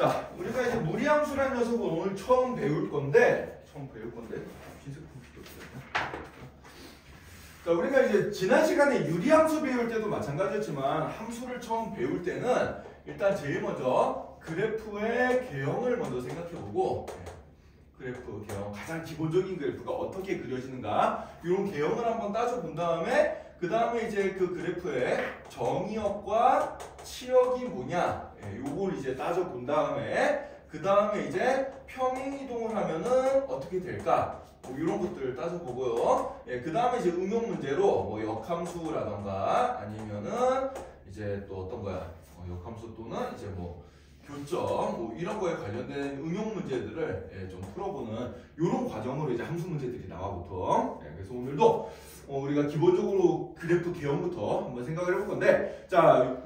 자, 우리가 이제 무리함수라는 녀석을 오늘 처음 배울 건데 흰색 필요 없어요. 자, 우리가 이제 지난 시간에 유리함수 배울 때도 마찬가지였지만 함수를 처음 배울 때는 일단 제일 먼저 그래프의 개형을 먼저 생각해보고 그래프 개형, 가장 기본적인 그래프가 어떻게 그려지는가 이런 개형을 한번 따져본 다음에 그 다음에 이제 그 그래프의 정의역과 치역이 뭐냐 요걸 이제 따져본 다음에 그 다음에 이제 평행이동을 하면은 어떻게 될까 뭐 이런 것들을 따져보고요. 그 다음에 이제 응용 문제로 뭐 역함수라던가 아니면은 이제 또 어떤 거야 역함수 또는 이제 뭐 교점 뭐 이런 거에 관련된 응용 문제들을 좀 풀어보는 이런 과정으로 이제 함수 문제들이 나와 보통. 그래서 오늘도 우리가 기본적으로 그래프 개형부터 한번 생각을 해볼 건데, 자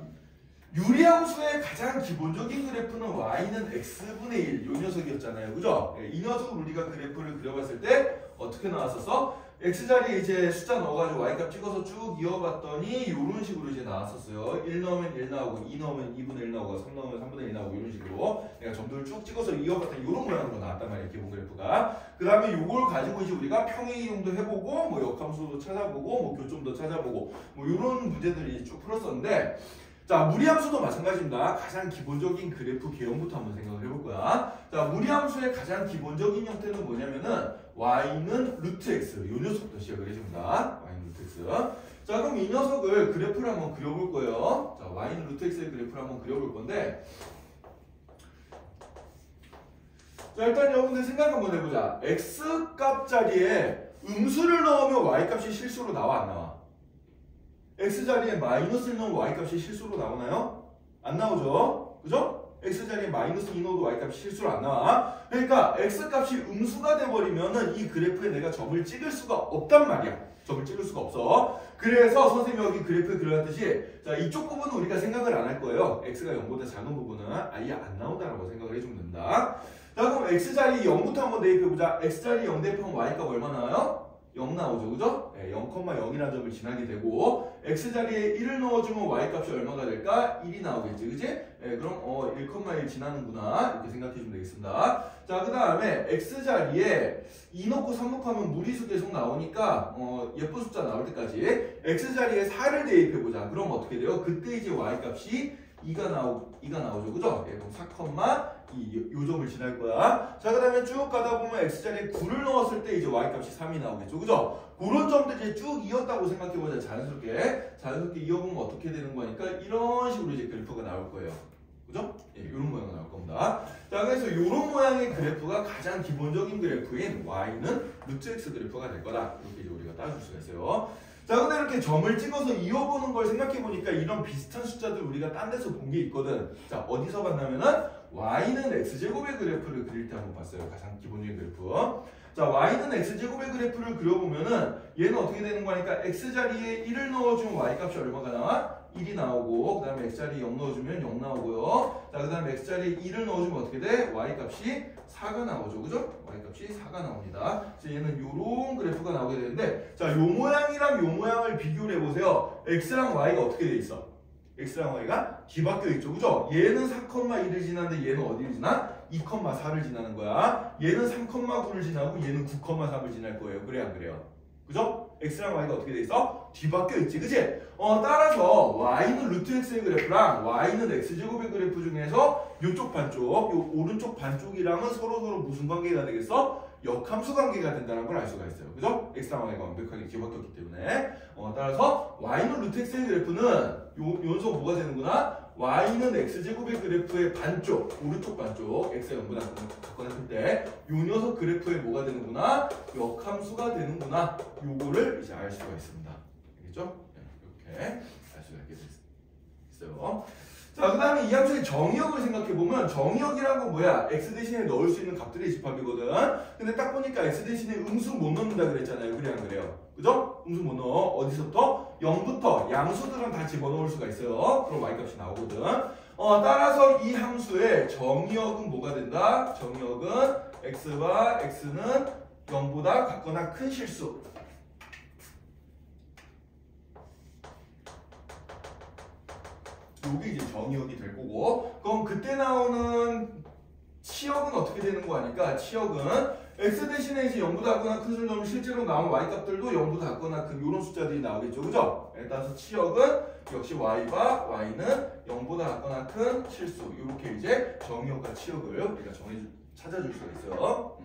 유리함수의 가장 기본적인 그래프는 y는 x분의 1 이 녀석이었잖아요, 그죠? 이 녀석을 우리가 그래프를 그려봤을 때 어떻게 나왔었어? x자리에 이제 숫자 넣어가지고 y값 찍어서 쭉 이어봤더니 이런 식으로 이제 나왔었어요. 1 넣으면 1 나오고 2 넣으면 2분의 1 나오고 3 넣으면 3분의 1 나오고 이런 식으로 내가 점도를 쭉 찍어서 이어봤더니 이런 모양으로 나왔단 말이에요, 기본 그래프가. 그 다음에 이걸 가지고 이제 우리가 평행이동도 해보고 뭐 역함수도 찾아보고 뭐 교점도 찾아보고 뭐 이런 문제들이 쭉 풀었었는데, 자 무리함수도 마찬가지입니다. 가장 기본적인 그래프 개형부터 한번 생각을 해볼 거야. 자 무리함수의 가장 기본적인 형태는 뭐냐면은 y는 루트 x 이 녀석부터 시작을 해줍니다. y는 루트 x. 자 그럼 이 녀석을 그래프를 한번 그려볼 거예요. 자 y는 루트 x의 그래프를 한번 그려볼 건데, 자 일단 여러분들 생각 한번 해보자. x 값 자리에 음수를 넣으면 y 값이 실수로 나와 안 나와? x자리에 마이너스를 넣으면 y값이 실수로 나오나요? 안 나오죠? 그죠? x자리에 마이너스 2 넣어도 y값이 실수로 안 나와. 그러니까 x값이 음수가 돼버리면은 이 그래프에 내가 점을 찍을 수가 없단 말이야. 점을 찍을 수가 없어. 그래서 선생님이 여기 그래프에 그려놨듯이 자 이쪽 부분은 우리가 생각을 안 할 거예요. x가 0보다 작은 부분은 아예 안 나온다라고 생각을 해주면 된다. 자 그럼 x자리 0부터 한번 대입해보자. x자리 0 대입하면 y값 얼마 나와요? 0 나오죠, 그죠? 0,0이라는 점을 지나게 되고 x자리에 1을 넣어주면 y값이 얼마가 될까? 1이 나오겠지, 그지? 그럼 1,1 지나는구나 이렇게 생각해주면 되겠습니다. 자, 그 다음에 x자리에 2 넣고 3 넣고 하면 무리수 계속 나오니까 예쁜 숫자 나올 때까지 x자리에 4를 대입해보자. 그럼 어떻게 돼요? 그때 이제 y값이 2가 나오죠, 그죠? 그럼 4, 요 점을 지날 거야. 자, 그 다음에 쭉 가다 보면 x자리에 9를 넣었을 때 이제 y값이 3이 나오겠죠, 그죠? 그런 점들이 쭉 이었다고 생각해보자. 자연스럽게 이어보면 어떻게 되는 거니까 이런 식으로 이제 그래프가 나올 거예요, 그죠? 이런 모양이 나올 겁니다. 자, 그래서 이런 모양의 그래프가 가장 기본적인 그래프인 y는 루트 x 그래프가 될 거다. 이렇게 이제 우리가 따질 수가 있어요. 자, 근데 이렇게 점을 찍어서 이어보는 걸 생각해보니까 이런 비슷한 숫자들 우리가 딴 데서 본 게 있거든. 자, 어디서 봤냐면은 y는 x제곱의 그래프를 그릴 때 한번 봤어요. 가장 기본적인 그래프. 자, y는 x제곱의 그래프를 그려보면은 얘는 어떻게 되는 거니까 x자리에 1을 넣어주면 y값이 얼마가 나와? 1이 나오고, 그 다음에 x자리에 0 넣어주면 0 나오고요. 자, 그 다음에 x자리에 1을 넣어주면 어떻게 돼? y값이 4가 나오죠, 그죠? y값이 4가 나옵니다. 그래서 얘는 요런 그래프가 나오게 되는데, 자, 요 모양이랑 요 모양을 비교를 해보세요. x랑 y가 어떻게 돼 있어? x랑 y가 뒤바뀌어 있죠, 그죠? 얘는 4,1을 지나는데 얘는 어디를 지나? 2,4를 지나는 거야. 얘는 3,9를 지나고 얘는 9,3을 지날 거예요. 그래 안 그래요? 그죠? x랑 y가 어떻게 돼 있어? 뒤바뀌어 있지, 그치? 따라서 y는 루트 x의 그래프랑 y는 x제곱의 그래프 중에서 요쪽 반쪽, 요 오른쪽 반쪽이랑은 서로 무슨 관계가 되겠어? 역함수 관계가 된다는 걸 알 수가 있어요. 그죠? x랑 y가 완벽하게 뒤바뀌었기 때문에. 따라서 y는 루트 x의 그래프는 요 녀석 뭐가 되는구나? y는 x제곱의 그래프의 반쪽, 오른쪽 반쪽, x가 0보다 같거나 클 때 요 녀석 그래프의 뭐가 되는구나? 역함수가 되는구나. 요거를 이제 알 수가 있습니다. 알겠죠? 이렇게 알 수가 있게 있어요. 자, 그 다음에 이 함수의 정의역을 생각해보면 정의역이란 건 뭐야? x 대신에 넣을 수 있는 값들의 집합이거든. 근데 딱 보니까 x 대신에 음수 못 넣는다 그랬잖아요. 그래 안 그래요? 그죠? 음수 못 넣어. 어디서부터? 0부터 양수들은 다 집어넣을 수가 있어요. 그럼 y값이 나오거든. 따라서 이 함수의 정의역은 뭐가 된다? 정의역은 x와 x는 0보다 같거나 큰 실수. 요게 이제 정의역이 될 거고, 그럼 그때 나오는 치역은 어떻게 되는 거 아니까 치역은 x 대신에 이제 0보다 작거나 큰 수를 넣으면 실제로 나온 y값들도 0보다 작거나 큰 이런 숫자들이 나오겠죠. 그죠? 따라서 치역은 역시 y가 y는 0보다 작거나 큰 실수. 이렇게 이제 정의역과 치역을 우리가 찾아줄 수가 있어요.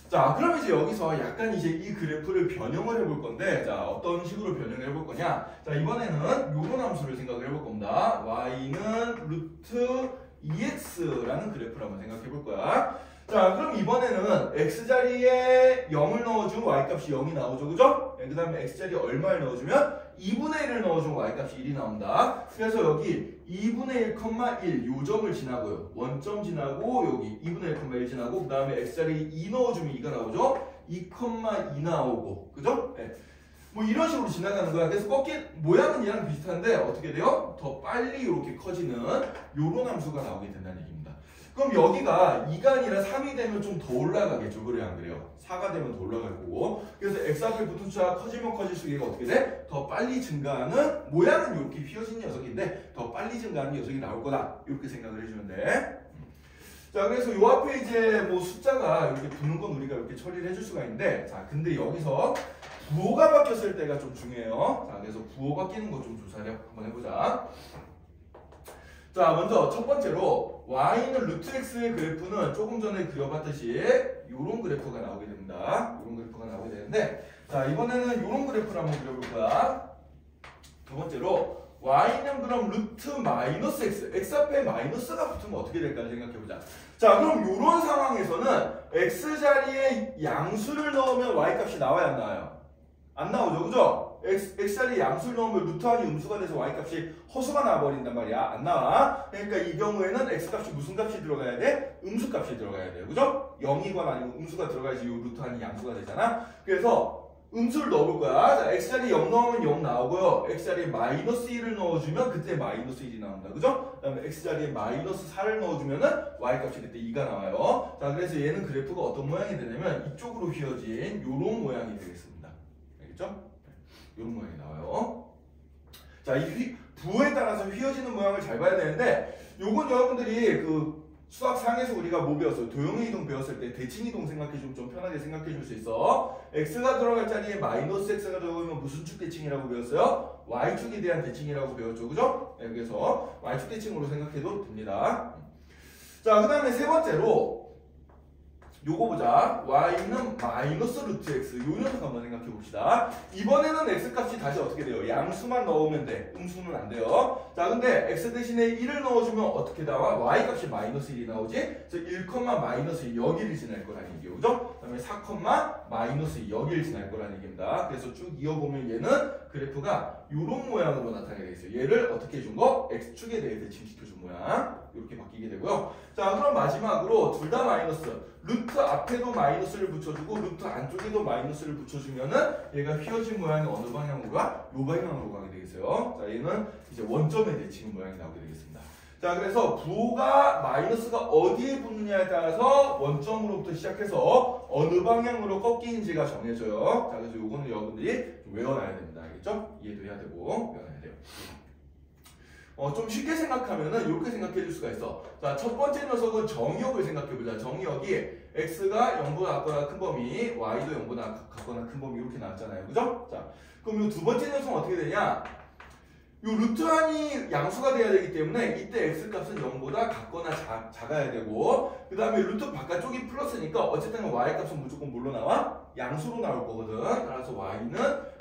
자, 그럼 이제 여기서 약간 이제 이 그래프를 변형을 해볼 건데, 자, 어떤 식으로 변형을 해볼 거냐? 자, 이번에는 요런 함수를 생각을 해볼 겁니다. y는 루트 2x라는 그래프를 한번 생각해 볼 거야. 자, 그럼 이번에는 x자리에 0을 넣어주면 y값이 0이 나오죠. 그죠? 그 다음에 x자리에 얼마를 넣어주면 2분의 1을 넣어주면 y값이 1이 나온다. 그래서 여기 2분의 1,1 요점을 지나고요. 원점 지나고 여기 2분의 1,1 지나고 그 다음에 x자리에 2 넣어주면 2가 나오죠. 2,2 나오고 그죠? 네. 뭐 이런 식으로 지나가는 거야. 그래서 꺾인 모양은 얘랑 비슷한데 어떻게 돼요? 더 빨리 이렇게 커지는 요런 함수가 나오게 된다는 얘기입니다. 그럼 여기가 2가 아니라 3이 되면 좀 더 올라가겠죠. 그래요 안 그래요? 4가 되면 더 올라갈 거고. 그래서 x 앞에 붙은 숫자가 커지면 커질수록 얘가 어떻게 돼? 더 빨리 증가하는 모양은 이렇게 휘어진 녀석인데 더 빨리 증가하는 녀석이 나올 거다. 이렇게 생각을 해주면 돼. 자, 그래서 요 앞에 이제 뭐 숫자가 이렇게 붙는 건 우리가 이렇게 처리를 해줄 수가 있는데, 자, 근데 여기서 부호가 바뀌었을 때가 좀 중요해요. 자, 그래서 부호 바뀌는 거 좀 조사를 한번 해보자. 자, 먼저 첫 번째로 y는 루트 x의 그래프는 조금 전에 그려봤듯이 이런 그래프가 나오게 됩니다. 이런 그래프가 나오게 되는데, 자, 이번에는 이런 그래프를 한번 그려볼 거야. 두 번째로 y는 그럼 루트 마이너스 x 앞에 마이너스가 붙으면 어떻게 될까 생각해보자. 자, 그럼 이런 상황에서는 x자리에 양수를 넣으면 y값이 나와야 안 나와요? 안 나오죠, 그죠? x자리에 양수를 넣으면 루트한이 음수가 돼서 y값이 허수가 나와버린단 말이야. 안 나와. 그러니까 이 경우에는 x값이 무슨 값이 들어가야 돼? 음수값이 들어가야 돼요, 그죠? 0이거나 아니면 음수가 들어가야지 이 루트한이 양수가 되잖아. 그래서 음수를 넣어볼 거야. 자, x자리에 0 넣으면 0 나오고요. x자리에 마이너스 1을 넣어주면 그때 마이너스 1이 나온다. 그죠? 그 다음에 x자리에 마이너스 4를 넣어주면은 y값이 그때 2가 나와요. 자, 그래서 얘는 그래프가 어떤 모양이 되냐면 이쪽으로 휘어진 요런 모양이 되겠습니다. 알겠죠? 요런 모양이 나와요. 자, 이 부호에 따라서 휘어지는 모양을 잘 봐야 되는데 요건 여러분들이 그 수학상에서 우리가 뭐 배웠어요? 도형의 이동 배웠을 때 대칭 이동 생각해주면 좀 편하게 생각해줄 수 있어. x가 들어갈 자리에 마이너스 x가 들어가면 무슨 축 대칭이라고 배웠어요? y축에 대한 대칭이라고 배웠죠, 그죠? 네, 그래서 y축 대칭으로 생각해도 됩니다. 자, 그 다음에 세 번째로 요거 보자. y는 마이너스 루트 x. 요 녀석 한번 생각해 봅시다. 이번에는 x 값이 다시 어떻게 돼요? 양수만 넣으면 돼. 음수는 안 돼요. 자, 근데 x 대신에 1을 넣어주면 어떻게 나와? y 값이 마이너스 1이 나오지? 그래서 1, 마이너스 1 여기를 지날 거라는 얘기예요. 그죠? 그 다음에 4, 마이너스 2 여기를 지날 거라는 얘기입니다. 그래서 쭉 이어보면 얘는 그래프가 요런 모양으로 나타나게 되겠어요. 얘를 어떻게 해준 거? x축에 대해 대칭시켜준 모양. 이렇게 바뀌게 되고요. 자, 그럼 마지막으로 둘 다 마이너스. 루트 앞에도 마이너스를 붙여주고 루트 안쪽에도 마이너스를 붙여주면은 얘가 휘어진 모양이 어느 방향으로 가? 요 방향으로 가게 되겠어요. 자, 얘는 이제 원점에 대칭 모양이 나오게 되겠습니다. 자, 그래서 부호가 마이너스가 어디에 붙느냐에 따라서 원점으로부터 시작해서 어느 방향으로 꺾이는지가 정해져요. 자, 그래서 요거는 여러분들이 좀 외워놔야 됩니다. 알겠죠? 이해도 해야 되고 외워놔야 돼요. 좀 쉽게 생각하면은 이렇게 생각해 줄 수가 있어. 자, 첫 번째 녀석은 정의역을 생각해 보자. 정의역이 x가 0보다 작거나 큰 범위, y도 0보다 작거나 큰 범위 이렇게 나왔잖아요. 그죠? 자, 그럼 이 두 번째 녀석은 어떻게 되냐? 이 루트한이 양수가 돼야 되기 때문에 이때 x값은 0보다 같거나 작아야 되고, 그 다음에 루트 바깥쪽이 플러스니까 어쨌든 y값은 무조건 뭘로 나와? 양수로 나올 거거든. 따라서 y는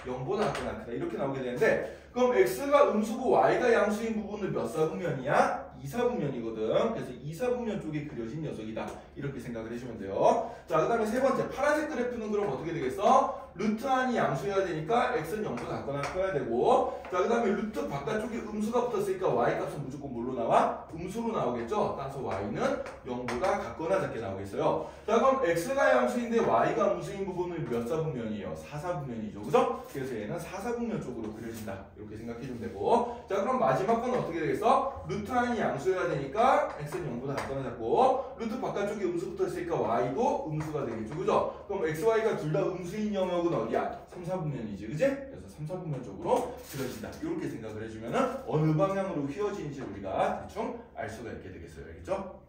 0보다 같거나 크다 이렇게 나오게 되는데, 그럼 x가 음수고 y가 양수인 부분은 몇 사분면이야? 2사분면이거든. 그래서 2사분면 쪽에 그려진 녀석이다. 이렇게 생각을 해주면 돼요. 자, 그 다음에 세 번째 파란색 그래프는 그럼 어떻게 되겠어? 루트한이 양수여야 되니까 x는 0보다 같거나 커야 되고, 자, 그 다음에 루트 바깥쪽에 음수가 붙었으니까 y값은 무조건 뭘로 나와? 음수로 나오겠죠? 따라서 y는 0보다 같거나 작게 나오겠어요. 자, 그럼 x가 양수인데 y가 음수인 부분은 몇 사분면이에요? 4사분면이죠. 그죠? 그래서 얘는 4사분면 쪽으로 그려진다. 이렇게 생각해주면 되고, 자, 그럼 마지막 건 어떻게 되겠어? 루트한이 양수여야 되니까 x는 0보다 같거나 작고, 루트 바깥쪽에 음수 붙었으니까 y도 음수가 되겠죠. 그죠? 그럼 x, y가 둘 다 음수인 영역은 어디야? 3, 4분면이지. 그지? 그래서 그래서 3, 4분면적으로 그려진다. 이렇게 생각을 해주면은 어느 방향으로 휘어지는지 우리가 대충 알 수가 있게 되겠어요. 알겠죠?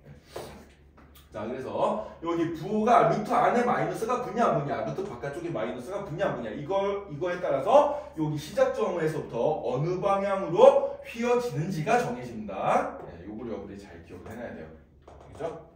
자, 그래서 여기 부호가 루트 안에 마이너스가 붙냐 안 붙냐, 루트 바깥쪽에 마이너스가 붙냐 안 붙냐, 이거에 따라서 여기 시작점에서부터 어느 방향으로 휘어지는지가 정해집니다. 네, 요걸 여러분들이 잘 기억을 해놔야 돼요. 알겠죠?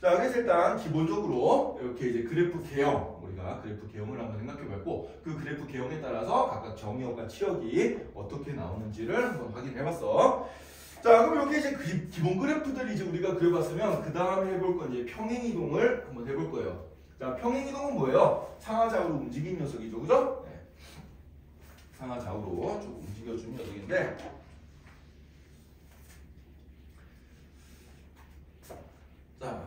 자, 그래서 일단 기본적으로 이렇게 이제 그래프 개형, 우리가 그래프 개형을 한번 생각해봤고, 그 그래프 개형에 따라서 각각 정의역과 치역이 어떻게 나오는지를 한번 확인해봤어. 자, 그럼 이렇게 이제 기본 그래프들 이제 우리가 그려봤으면 그 다음에 해볼 건 이제 평행이동을 한번 해볼 거예요. 자, 평행이동은 뭐예요? 상하좌우로 움직이는 녀석이죠, 그죠? 네. 상하좌우로 좀 움직여주는 녀석인데, 자,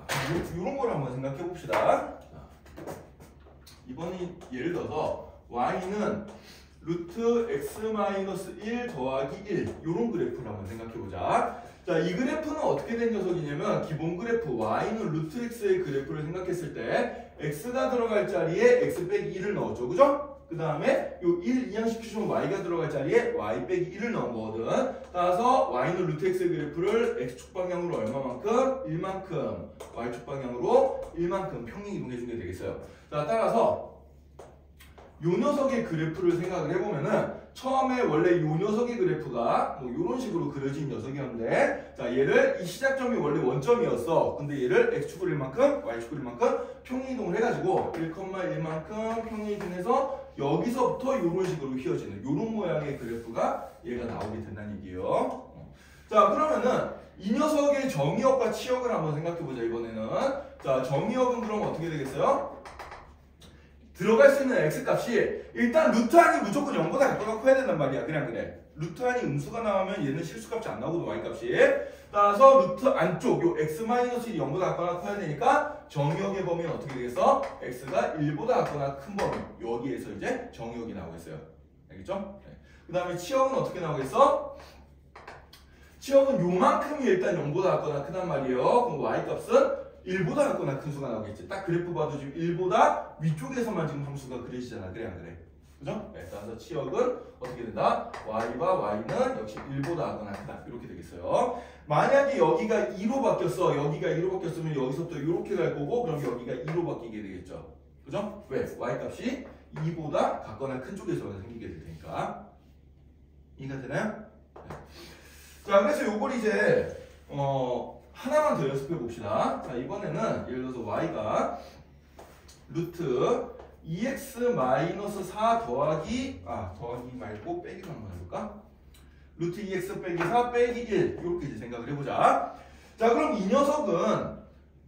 이런 걸 한번 생각해 봅시다. 이번에 예를 들어서 y는 루트 x-1 더하기 1 이런 그래프를 한번 생각해 보자. 자, 이 그래프는 어떻게 된 녀석이냐면 기본 그래프 y는 루트 x의 그래프를 생각했을 때 x가 들어갈 자리에 x 빼기 1을 넣었죠, 그죠? 그 다음에 요 1 이항시키시면 y가 들어갈 자리에 y 빼기 1을 넣은 거거든. 따라서 y는 루트 x의 그래프를 x축 방향으로 얼마만큼? 1만큼, y축 방향으로 1만큼 평행이동해 주게 되겠어요. 자, 따라서 요 녀석의 그래프를 생각을 해보면은 처음에 원래 요 녀석의 그래프가 뭐 요런 식으로 그려진 녀석이었는데, 자, 얘를 이 시작점이 원래 원점이었어. 근데 얘를 x축을 1만큼, y축을 1만큼 평행이동을 해가지고 1,1만큼 평행이동해서 여기서부터 요런 식으로 휘어지는 요런 모양의 그래프가 얘가 나오게 된다는 얘기예요. 자, 그러면은 이 녀석의 정의역과 치역을 한번 생각해보자. 이번에는 자, 정의역은 그럼 어떻게 되겠어요? 들어갈 수 있는 x값이 일단 루트 안이 무조건 0보다 작거나 커야 된단 말이야. 그냥 그래. 루트 안이 음수가 나오면 얘는 실수값이 안 나오거든, y값이. 따라서 루트 안쪽 요 x-1이 0보다 작거나 커야 되니까 정의역의 범위는 어떻게 되겠어? x가 1보다 작거나 큰 범위. 여기에서 이제 정의역이 나오겠어요. 알겠죠? 네. 그 다음에 치역은 어떻게 나오겠어? 치역은 요만큼이 일단 0보다 작거나 크단 말이에요. 그럼 y값은 1보다 작거나 큰 수가 나오겠지. 딱 그래프 봐도 지금 1보다 위쪽에서만 지금 함수가 그려지잖아. 그래 안 그래? 그죠? 네, 따라서 치역은 어떻게 된다? y와 y는 역시 1보다 작거나 크다. 이렇게 되겠어요. 만약에 여기가 2로 바뀌었어. 여기가 2로 바뀌었으면 여기서부터 이렇게 갈 거고, 그럼 여기가 2로 바뀌게 되겠죠. 그죠? 왜? y값이 2보다 작거나 큰 쪽에서만 생기게 될 테니까. 이해가 되나요? 네. 자, 그래서 요걸 이제 하나만 더 연습해 봅시다. 자, 이번에는 예를 들어서 y가 루트 2x-4 더하기 말고 빼기로 한번 해볼까? 루트 2x 빼기 4 빼기 1 이렇게 이제 생각을 해보자. 자, 그럼 이 녀석은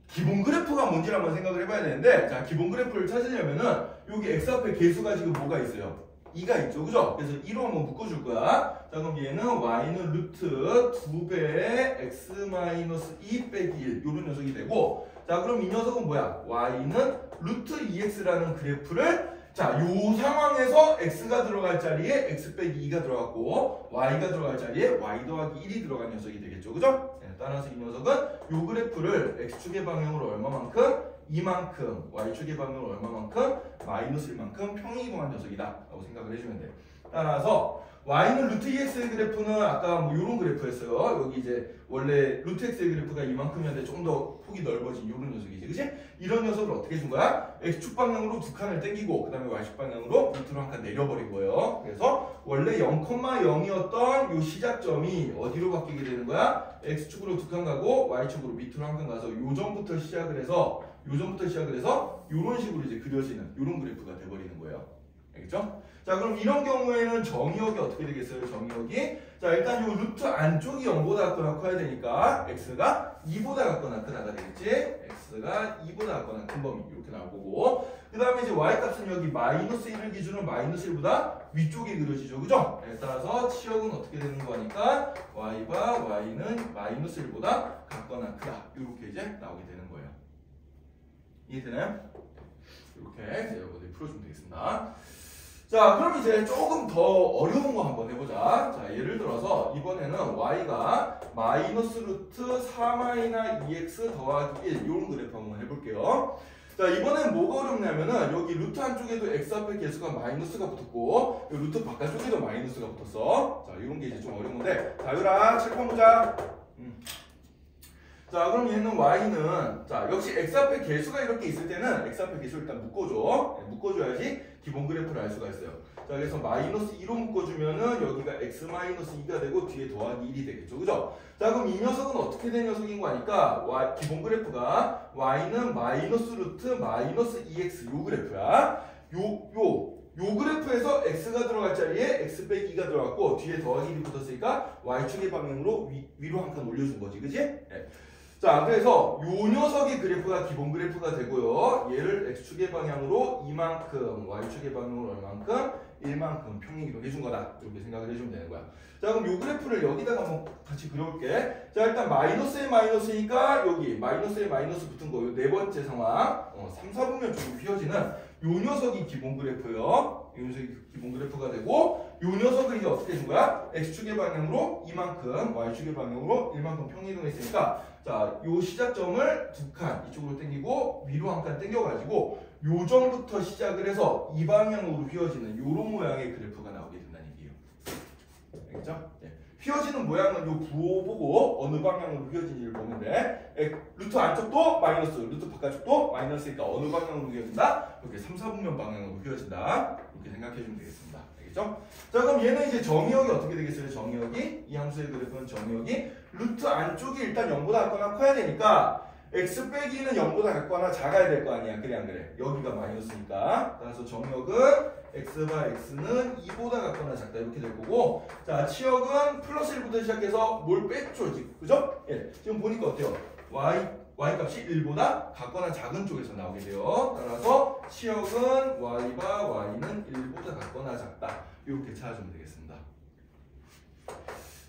기본 그래프가 뭔지를 한번 생각을 해봐야 되는데, 자, 기본 그래프를 찾으려면은 여기 x 앞에 계수가 지금 뭐가 있어요? 2가 있죠, 그죠? 그래서 2로 한번 묶어줄 거야. 자, 그럼 얘는 y는 루트 2배의 x-2 빼기 1 요런 녀석이 되고, 자, 그럼 이 녀석은 뭐야? y는 루트 2x라는 그래프를, 자, 요 상황에서 x가 들어갈 자리에 x 빼기 2가 들어갔고 y가 들어갈 자리에 y 더하기 1이 들어간 녀석이 되겠죠, 그죠? 네, 따라서 이 녀석은 요 그래프를 x축의 방향으로 얼마만큼? 2만큼, y축의 방향으로 얼마만큼? 마이너스 1만큼 평행이동한 녀석이다 라고 생각을 해주면 돼요. 따라서 y는 루트 2x의 그래프는 아까 뭐 요런 그래프였어요. 여기 이제 원래 루트 x의 그래프가 이만큼이었는데 좀 더 폭이 넓어진 요런 녀석이지, 그치? 이런 녀석을 어떻게 준 거야? x축 방향으로 두 칸을 당기고 그 다음에 y축 방향으로 밑으로 한 칸 내려버린 거예요. 그래서 원래 0,0이었던 요 시작점이 어디로 바뀌게 되는 거야? x축으로 두 칸 가고 y축으로 밑으로 한 칸 가서 요점부터 시작을 해서 요런 식으로 이제 그려지는 요런 그래프가 돼버리는 거예요. 알겠죠? 자, 그럼 이런 경우에는 정의역이 어떻게 되겠어요? 정의역이, 자, 일단 요 루트 안쪽이 0보다 작거나 커야 되니까 x가 2보다 작거나 크다가 되겠지? x가 2보다 작거나 큰 범위 이렇게 나올 거고, 그 다음에 이제 y값은 여기 마이너스 1을 기준으로 마이너스 1보다 위쪽에 그려지죠, 그죠? 네, 따라서 치역은 어떻게 되는 거니까 y와 y는 마이너스 1보다 작거나 크다 이렇게 이제 나오게 되는 거예요. 이해되나요? 이렇게 이제 여러분들이 풀어주면 되겠습니다. 자, 그럼 이제 조금 더 어려운 거 한번 해보자. 자, 예를 들어서 이번에는 y가 마이너스 루트 4-2x 더하기 1 이런 그래프 한번 해볼게요. 자, 이번엔 뭐가 어렵냐면은 여기 루트 한쪽에도 x 앞에 개수가 마이너스가 붙었고 여기 루트 바깥쪽에도 마이너스가 붙었어. 자, 이런 게 이제 좀 어려운 건데. 자, 유라 칠판 보자. 자, 그럼 얘는 y는 자, 역시 x 앞에 개수가 이렇게 있을 때는 x 앞에 개수를 일단 묶어줘. 네, 묶어줘야지 기본 그래프를 알 수가 있어요. 자, 그래서 마이너스 2로 묶어주면은 여기가 x 마이너스 2가 되고 뒤에 더하기 1이 되겠죠. 그죠? 자, 그럼 이 녀석은 어떻게 된 녀석인 거 아니까 기본 그래프가 y는 마이너스 루트 마이너스 2x 요 그래프야. 요 그래프에서 x가 들어갈 자리에 x 빼기 2가 들어갔고 뒤에 더하기 1이 붙었으니까 y축의 방향으로 위로 한 칸 올려준 거지. 그지? 네. 자, 그래서 요 녀석의 그래프가 기본 그래프가 되고요. 얘를 x축의 방향으로 이만큼, y축의 방향으로 얼만큼, 1만큼 평행이동 해준 거다. 이렇게 생각을 해주면 되는 거야. 자, 그럼 요 그래프를 여기다가 한번 같이 그려볼게. 자, 일단 마이너스에 마이너스니까 여기 마이너스에 마이너스 붙은 거 요 네 번째 상황 3, 4분면 좀 휘어지는 요 녀석이 기본 그래프요. 요 녀석이 기본 그래프가 되고 요 녀석을 이제 어떻게 해준 거야? x축의 방향으로 이만큼, y축의 방향으로 1만큼 평행이동했으니까 자, 요 시작점을 두 칸 이쪽으로 당기고 위로 한 칸 당겨가지고 요점부터 시작을 해서 이 방향으로 휘어지는 요런 모양의 그래프가 나오게 된다는 얘기예요. 알겠죠? 네. 휘어지는 모양은 요 부호 보고 어느 방향으로 휘어진지를 보면 돼. 루트 안쪽도 마이너스, 루트 바깥쪽도 마이너스니까 어느 방향으로 휘어진다? 이렇게 3, 4분면 방향으로 휘어진다. 이렇게 생각해주면 되겠습니다. 알겠죠? 자, 그럼 얘는 이제 정의역이 어떻게 되겠어요? 정의역이 이 함수의 그래프는 정의역이 루트 안쪽이 일단 0보다 작거나 커야 되니까 x 빼기는 0보다 작거나 작아야 될 거 아니야. 그래 안 그래? 여기가 마이너스니까. 따라서 정의역은 x 바 x는 2보다 작거나 작다 이렇게 될 거고 자, 치역은 플러스 1부터 시작해서 뭘 뺐죠 지금. 그죠? 예. 지금 보니까 어때요? y 값이 1보다 작거나 작은 쪽에서 나오게 돼요. 따라서 치역은 y 바 y는 1보다 작거나 작다. 이렇게 찾아주면 되겠습니다.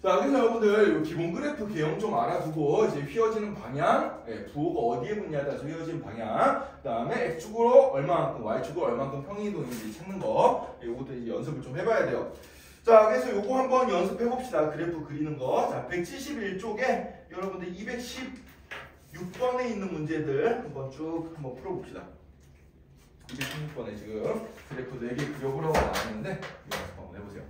자, 그래서 여러분들 이 기본 그래프 개형 좀 알아두고 이제 휘어지는 방향, 부호가 어디에 붙냐에 따라서 휘어지는 방향, 그 다음에 x축으로 얼마만큼, y축으로 얼마만큼 평행이동인지 찾는 거, 이것도 이제 연습을 좀 해봐야 돼요. 자, 그래서 요거 한번 연습해 봅시다. 그래프 그리는 거. 자, 171쪽에 여러분들 216번에 있는 문제들 한번 한번 풀어봅시다. 216번에 지금 그래프 4개 그려보라고 나왔는데 이거 한번 해보세요.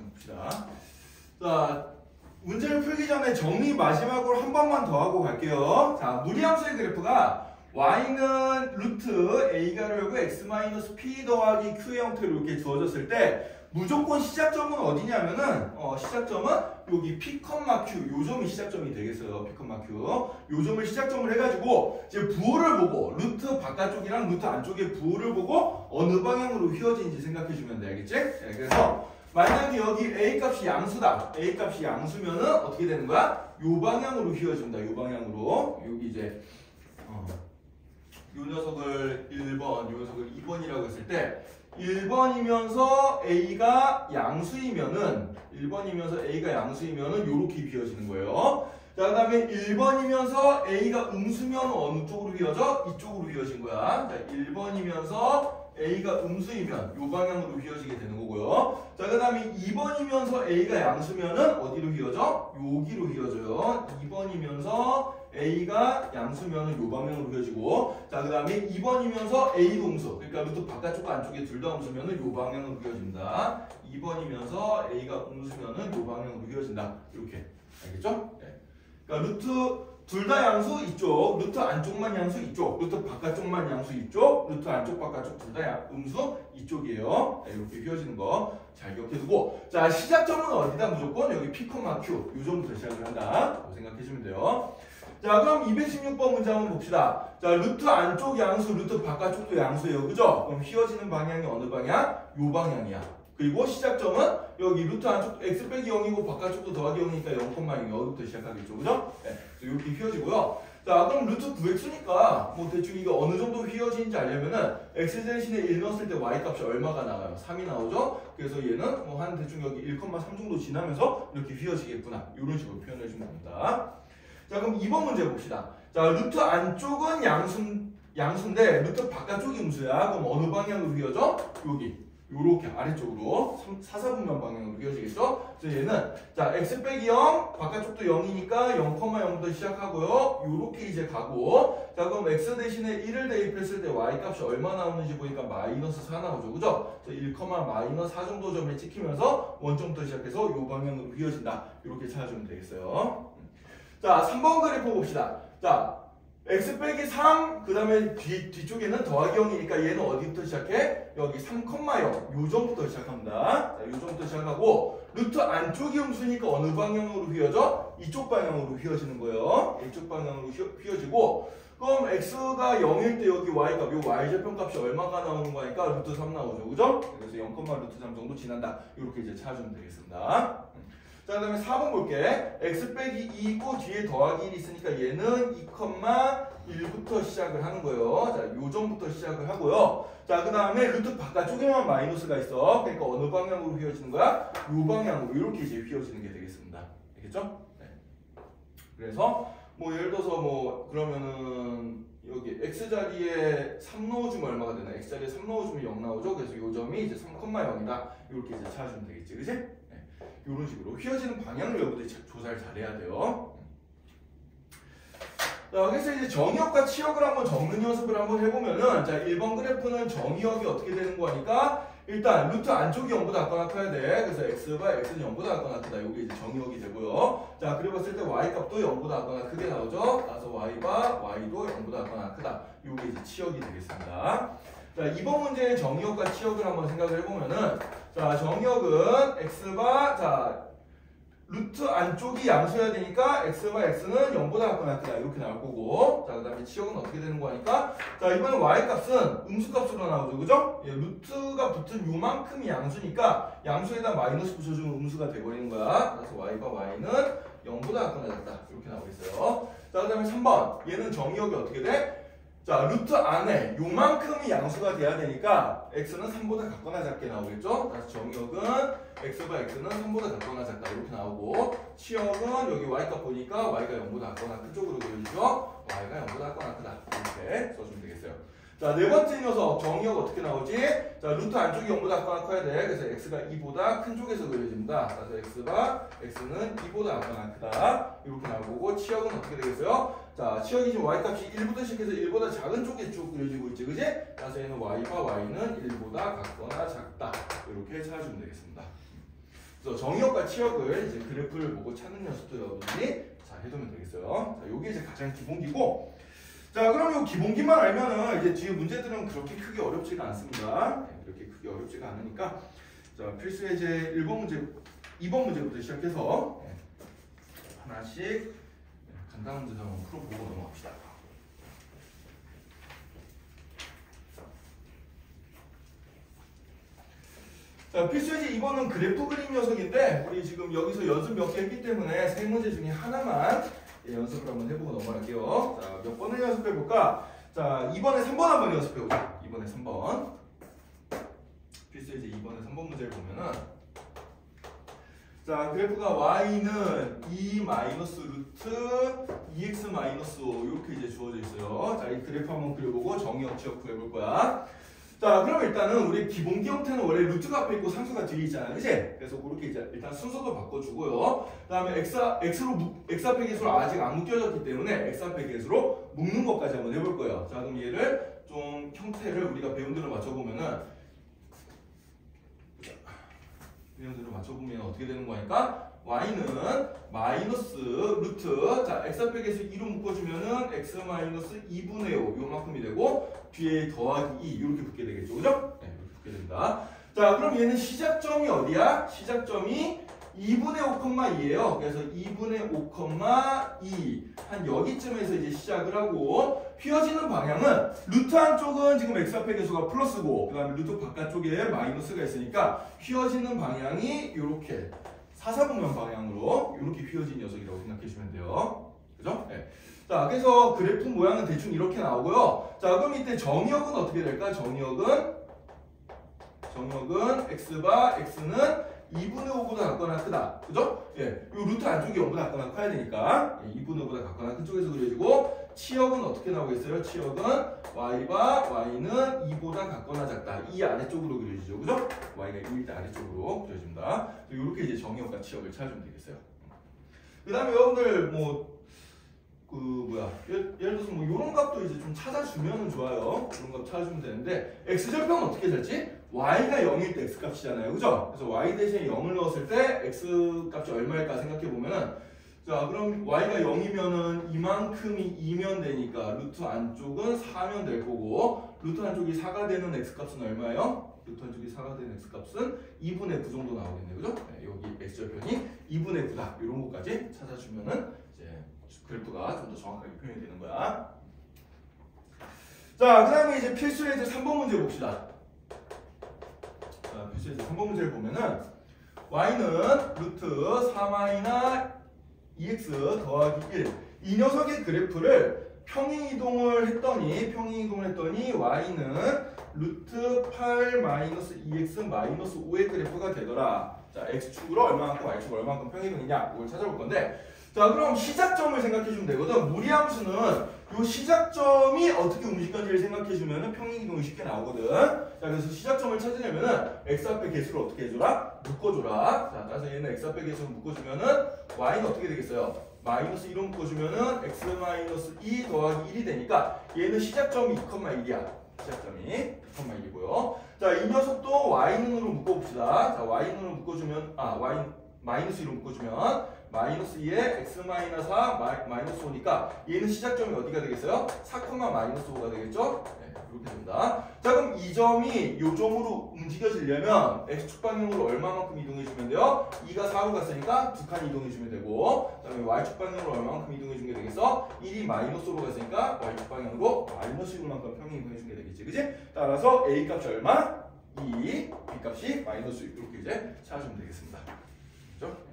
봅시다. 자, 문제를 풀기 전에 정리 마지막으로 한 번만 더 하고 갈게요. 자, 무리함수의 그래프가 y는 루트 a가 되고 x 마이너스 p 더하기 q의 형태로 이렇게 주어졌을 때 무조건 시작점은 어디냐면은 시작점은 여기 p, q 요 점이 시작점이 되겠어요. p, q 요 점을 시작점을 해가지고 이제 부호를 보고 루트 바깥쪽이랑 루트 안쪽의 부호를 보고 어느 방향으로 휘어지는지 생각해주면 돼. 알겠지? 네, 그래서 만약에 여기 a 값이 양수다. a 값이 양수면은 어떻게 되는 거야? 요 방향으로 휘어진다. 요 방향으로 여기 이제 요 녀석을 1번, 요 녀석을 2번이라고 했을 때 1번이면서 A가 양수이면은 요렇게 휘어지는 거예요. 자, 그 다음에 1번이면서 A가 음수면 어느 쪽으로 휘어져? 이쪽으로 휘어진 거야. 자, 1번이면서 A가 음수이면 요 방향으로 휘어지게 되는 거고요. 자, 그 다음에 2번이면서 A가 양수면은 어디로 휘어져? 여기로 휘어져요. 2번이면서 A가 양수면은 요 방향으로 휘어지고, 자, 그 다음에 2번이면서 A도 음수, 그러니까 루트 바깥쪽과 안쪽에 둘 다 음수면은 요 방향으로 휘어진다. 2번이면서 A가 음수면은 요 방향으로 휘어진다. 이렇게. 알겠죠? 네. 그러니까 루트 둘 다 양수 이쪽, 루트 안쪽만 양수 이쪽, 루트 바깥쪽만 양수 이쪽, 루트 안쪽 바깥쪽 둘 다 음수 이쪽이에요. 네, 이렇게 휘어지는 거 잘 기억해두고, 자, 시작점은 어디다? 무조건 여기 P, Q 요 점부터 시작을 한다. 생각해주면 돼요. 자, 그럼 216번 문제 한번 봅시다. 자, 루트 안쪽 양수, 루트 바깥쪽도 양수예요. 그죠? 그럼 휘어지는 방향이 어느 방향? 요 방향이야. 그리고 시작점은 여기 루트 안쪽 x 빼기 0이고 바깥쪽도 더하기 0이니까 0,0 여기부터 시작하겠죠. 그죠? 네, 이렇게 휘어지고요. 자, 그럼 루트 9x니까 뭐 대충 이거 어느 정도 휘어지는지 알려면은 x 대신에 1 넣었을 때 y 값이 얼마가 나와요? 3이 나오죠? 그래서 얘는 뭐 한 대충 여기 1,3 정도 지나면서 이렇게 휘어지겠구나. 이런 식으로 표현해 주면 됩니다. 자, 그럼 2번 문제 봅시다. 자, 루트 안쪽은 양수인데 루트 바깥쪽이 음수야. 그럼 어느 방향으로 휘어져? 여기. 요렇게 아래쪽으로 사사분면 방향으로 휘어지겠죠? 그래서 얘는 자, x 빼기 0, 바깥쪽도 0이니까 0,0부터 시작하고요. 요렇게 이제 가고, 자, 그럼 x 대신에 1을 대입했을 때 y 값이 얼마 나오는지 보니까 마이너스 4 나오죠. 그죠? 그래서 1, 마이너스 4 정도 점에 찍히면서 원점부터 시작해서 요 방향으로 휘어진다. 이렇게 찾아주면 되겠어요. 자, 3번 그래프 봅시다. 자, x 빼기 3, 그 다음에 뒤쪽에는 더하기 0이니까 얘는 어디부터 시작해? 여기 3,0 요 점부터 시작합니다. 자, 요 점부터 시작하고, 루트 안쪽이 음수니까 어느 방향으로 휘어져? 이쪽 방향으로 휘어지는 거예요. 이쪽 방향으로 휘어지고, 그럼 x가 0일 때 여기 y값, 요 y절편값이 얼마가 나오는 거니까 루트 3 나오죠. 그죠? 그래서 0, 루트 3 정도 지난다. 이렇게 이제 찾아주면 되겠습니다. 자, 그 다음에 4번 볼게. x 빼기 2고 뒤에 더하기 1이 있으니까 얘는 2,1부터 시작을 하는 거예요. 자, 요 점부터 시작을 하고요. 자, 그 다음에 루트 바깥쪽에만 마이너스가 있어. 그러니까 어느 방향으로 휘어지는 거야? 요 방향으로 이렇게 이제 휘어지는 게 되겠습니다. 알겠죠? 네. 그래서 뭐 예를 들어서 뭐 그러면은 여기 x 자리에 3 넣어주면 얼마가 되나? x자리에 3 넣어주면 0 나오죠? 그래서 요 점이 이제 3,0이다. 이렇게 이제 찾아주면 되겠지. 그치? 이런 식으로 휘어지는 방향을 여러분들이 조사를 잘해야 돼요. 자, 그래서 이제 정의역과 치역을 한번 적는 연습을 한번 해보면은, 자, 1번 그래프는 정의역이 어떻게 되는 거니까 일단 루트 안쪽이 0보다 같거나 커야 돼. 그래서 x가 x는 0보다 같거나 크다. 이게 이제 정의역이 되고요. 자, 그래 봤을 때 y 값도 0보다 같거나 크게 나오죠. 그래서 y도 0보다 같거나 크다. 이게 이제 치역이 되겠습니다. 자, 이번 문제의 정의역과 치역을 한번 생각을 해보면은, 자, 정의역은 x가, 자, 루트 안쪽이 양수여야 되니까 x와 x는 0보다 같거나 크다. 이렇게 나올 거고, 자, 그 다음에 치역은 어떻게 되는 거니까, 자, 이번에 y 값은 음수값으로 나오죠. 그죠? 예, 루트가 붙은 요만큼이 양수니까 양수에다 마이너스 붙여주면 음수가 돼버리는 거야. 그래서 y가 y는 0보다 같거나 같다. 이렇게 나오겠어요. 자, 그 다음에 3번. 얘는 정의역이 어떻게 돼? 자, 루트 안에 요만큼이 양수가 돼야 되니까 x는 3보다 같거나 작게 나오겠죠? 그래서 정의역은 x가 x는 3보다 같거나 작다 이렇게 나오고, 치역은 여기 y값 보니까 y가 0보다 같거나 큰 쪽으로 그려지죠? y가 0보다 같거나 크다 이렇게 써주면 되겠어요. 자, 네 번째 녀석 정의역 어떻게 나오지? 자, 루트 안쪽이 0보다 같거나 커야 돼. 그래서 x가 2보다 큰 쪽에서 그려집니다. 그래서 x는 2보다 같거나 크다 이렇게 나오고, 치역은 어떻게 되겠어요? 자, 치역이 지금 y값이 1부터 시작해서 1보다 작은 쪽에 쭉 그려지고 있지, 그지? 그래서 얘는 y는 1보다 같거나 작다 이렇게 찾아주면 되겠습니다. 그래서 정의역과 치역을 이제 그래프를 보고 찾는 연습도 여러분들이 자 해두면 되겠어요. 자, 요게 이제 가장 기본기고. 자, 그럼 이 기본기만 알면은 이제 뒤에 문제들은 그렇게 크게 어렵지가 않습니다. 네, 그렇게 크게 어렵지가 않으니까 자 필수 예제 1번 문제, 2번 문제부터 시작해서 네, 하나씩 네, 간단한 문제들 한번 풀어보고 넘어갑시다. 자, 필수 예제 2번은 그래프 그림 녀석인데 우리 지금 여기서 연습 몇 개 했기 때문에 세 문제 중에 하나만 예, 연습을 한번 해보고 넘어갈게요. 자, 몇 번을 연습해볼까? 자, 2번에 3번 한번 연습해보자. 2번에 3번. 필수 예제 2번에 3번 문제를 보면은 자, 그래프가 y는 2 마이너스 루트 2x 마이너스 5 이렇게 이제 주어져 있어요. 자, 이 그래프 한번 그려보고 정의역 치역 구해볼 거야. 자, 그럼 일단은 우리 기본기 형태는 원래 루트가 앞에 있고 상수가 뒤에 있잖아요, 그치? 그래서 그렇게 이제 일단 순서도 바꿔주고요. 그 다음에 x 앞에 개수로 아직 안 묶여졌기 때문에 x 앞에 개수로 묶는 것까지 한번 해볼 거예요. 자, 그럼 얘를 좀 형태를 우리가 배운 대로 맞춰보면은 배운 대로 맞춰보면 어떻게 되는 거니까 y는 마이너스 루트 자 x 앞에 개수 2로 묶어주면은 x 마이너스 2분의 5 요만큼이 되고 뒤에 더하기 2 이렇게 붙게 되겠죠, 그죠? 네, 이렇게 붙게 됩니다. 자, 그럼 얘는 시작점이 어디야? 시작점이 2분의 5,2예요. 그래서 2분의 5,2 한 여기쯤에서 이제 시작을 하고 휘어지는 방향은 루트 한쪽은 지금 x 앞에 개수가 플러스고 그 다음에 루트 바깥쪽에 마이너스가 있으니까 휘어지는 방향이 이렇게 사사분면 방향으로 이렇게 휘어진 녀석이라고 생각해 주시면 돼요. 그죠? 네. 자, 그래서 그래프 모양은 대충 이렇게 나오고요. 자, 그럼 이때 정의역은 어떻게 될까? 정의역은 x바 x는 2분의 5보다 같거나 크다. 그죠? 예. 요 루트 안쪽이 0보다 같거나 커야 되니까 2분의 5보다 같거나 큰 쪽에서 그려지고 치역은 어떻게 나오겠어요? 치역은 y바 y는 2보다 같거나 작다. 이 아래쪽으로 그려지죠. 그죠? y가 2일 때 아래쪽으로 그려집니다. 이렇게 이제 정의역과 치역을 찾으면 되겠어요. 그 다음에 여러분들 예를 들어서 뭐 이런 값도 이제 좀 찾아주면 좋아요. 이런 값 찾아주면 되는데 x절편은 어떻게 되지? y가 0일 때 x값이잖아요, 그죠? 그래서 y 대신에 0을 넣었을 때 x값이 얼마일까 생각해 보면은 자, 그럼 y가 0이면은 이만큼이 2면 되니까 루트 안쪽은 4면 될 거고 루트 안쪽이 4가 되는 x값은 얼마예요? 루트 안쪽이 4가 되는 x값은 2분의 9 정도 나오겠네요, 그죠? 네, 여기 x절편이 2분의 9다 이런 것까지 찾아주면은 이제 그래프가 좀 더 정확하게 표현이 되는 거야. 자, 그 다음에 이제 필수 예제 3번 문제 봅시다. 자, 필수 예제 3번 문제를 보면은 y는 루트 4마이너 2x 더하기 1. 이 녀석의 그래프를 평행이동을 했더니 y는 루트 8 마이너스 2x 마이너스 5의 그래프가 되더라. 자, x축으로 얼마만큼 y축으로 얼마만큼 평행이동이냐 이걸 찾아볼 건데 자, 그럼 시작점을 생각해 주면 되거든. 무리함수는 이 시작점이 어떻게 움직였는지를 생각해 주면은 평행이동이 쉽게 나오거든. 자, 그래서 시작점을 찾으려면은 x 앞에 개수를 어떻게 해줘라? 묶어줘라. 자, 따라서 얘는 x 앞에 개수를 묶어주면은 y는 어떻게 되겠어요? 마이너스 1로 묶어주면은 x 마이너스 2 더하기 1이 되니까 얘는 시작점이 2,1이야. 시작점이 2,1이고요. 자, 이 녀석도 y는으로 묶어봅시다. 자, y는으로 묶어주면 y 마이너스 1로 묶어주면 마이너스 2에 x 마이너스 4 마이너스 5니까 얘는 시작점이 어디가 되겠어요? 4, 마이너스 5가 되겠죠? 네, 이렇게 됩니다. 자, 그럼 이 점이 이 점으로 움직여지려면 x축 방향으로 얼마만큼 이동해주면 돼요? 2가 4로 갔으니까 2칸 이동해주면 되고 그 다음에 y축 방향으로 얼마만큼 이동해주는 게 되겠어? 1이 마이너스 5로 갔으니까 y축 방향으로 마이너스 6만큼 평행 이동해주는 게 되겠지, 그치? 따라서 a 값이 얼마? 2, b 값이 마이너스 6 이렇게 이제 찾아주면 되겠습니다. 그죠?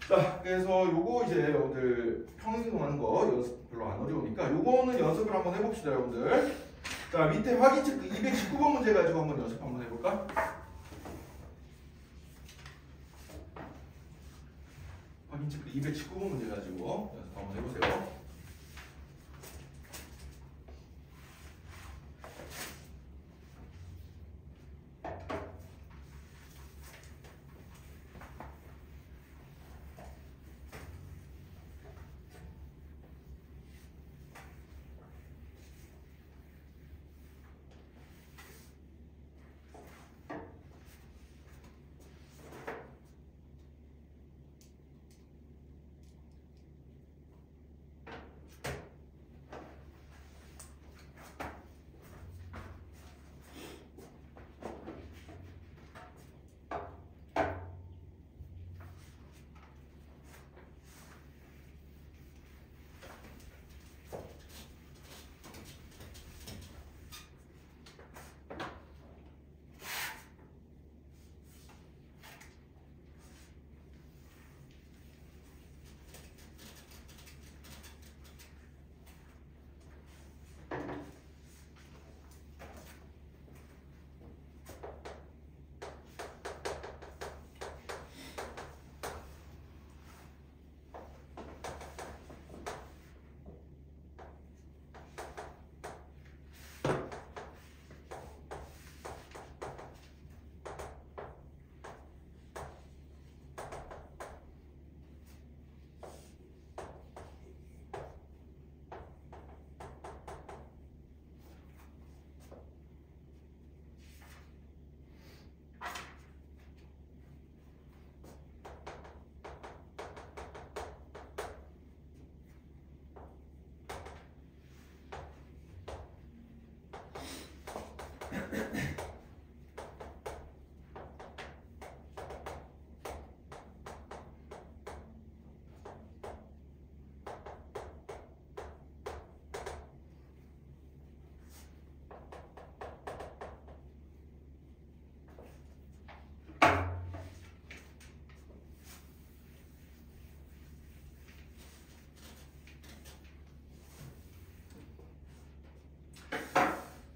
자, 그래서 요거 이제 여러분들 평행이동하는 거 연습 별로 안 어려우니까 요거는 연습을 한번 해봅시다, 여러분들. 자, 밑에 확인 체크 219번 문제 가지고 한번 연습 한번 해볼까? 확인 체크 219번 문제 가지고 연습 한번 해보세요.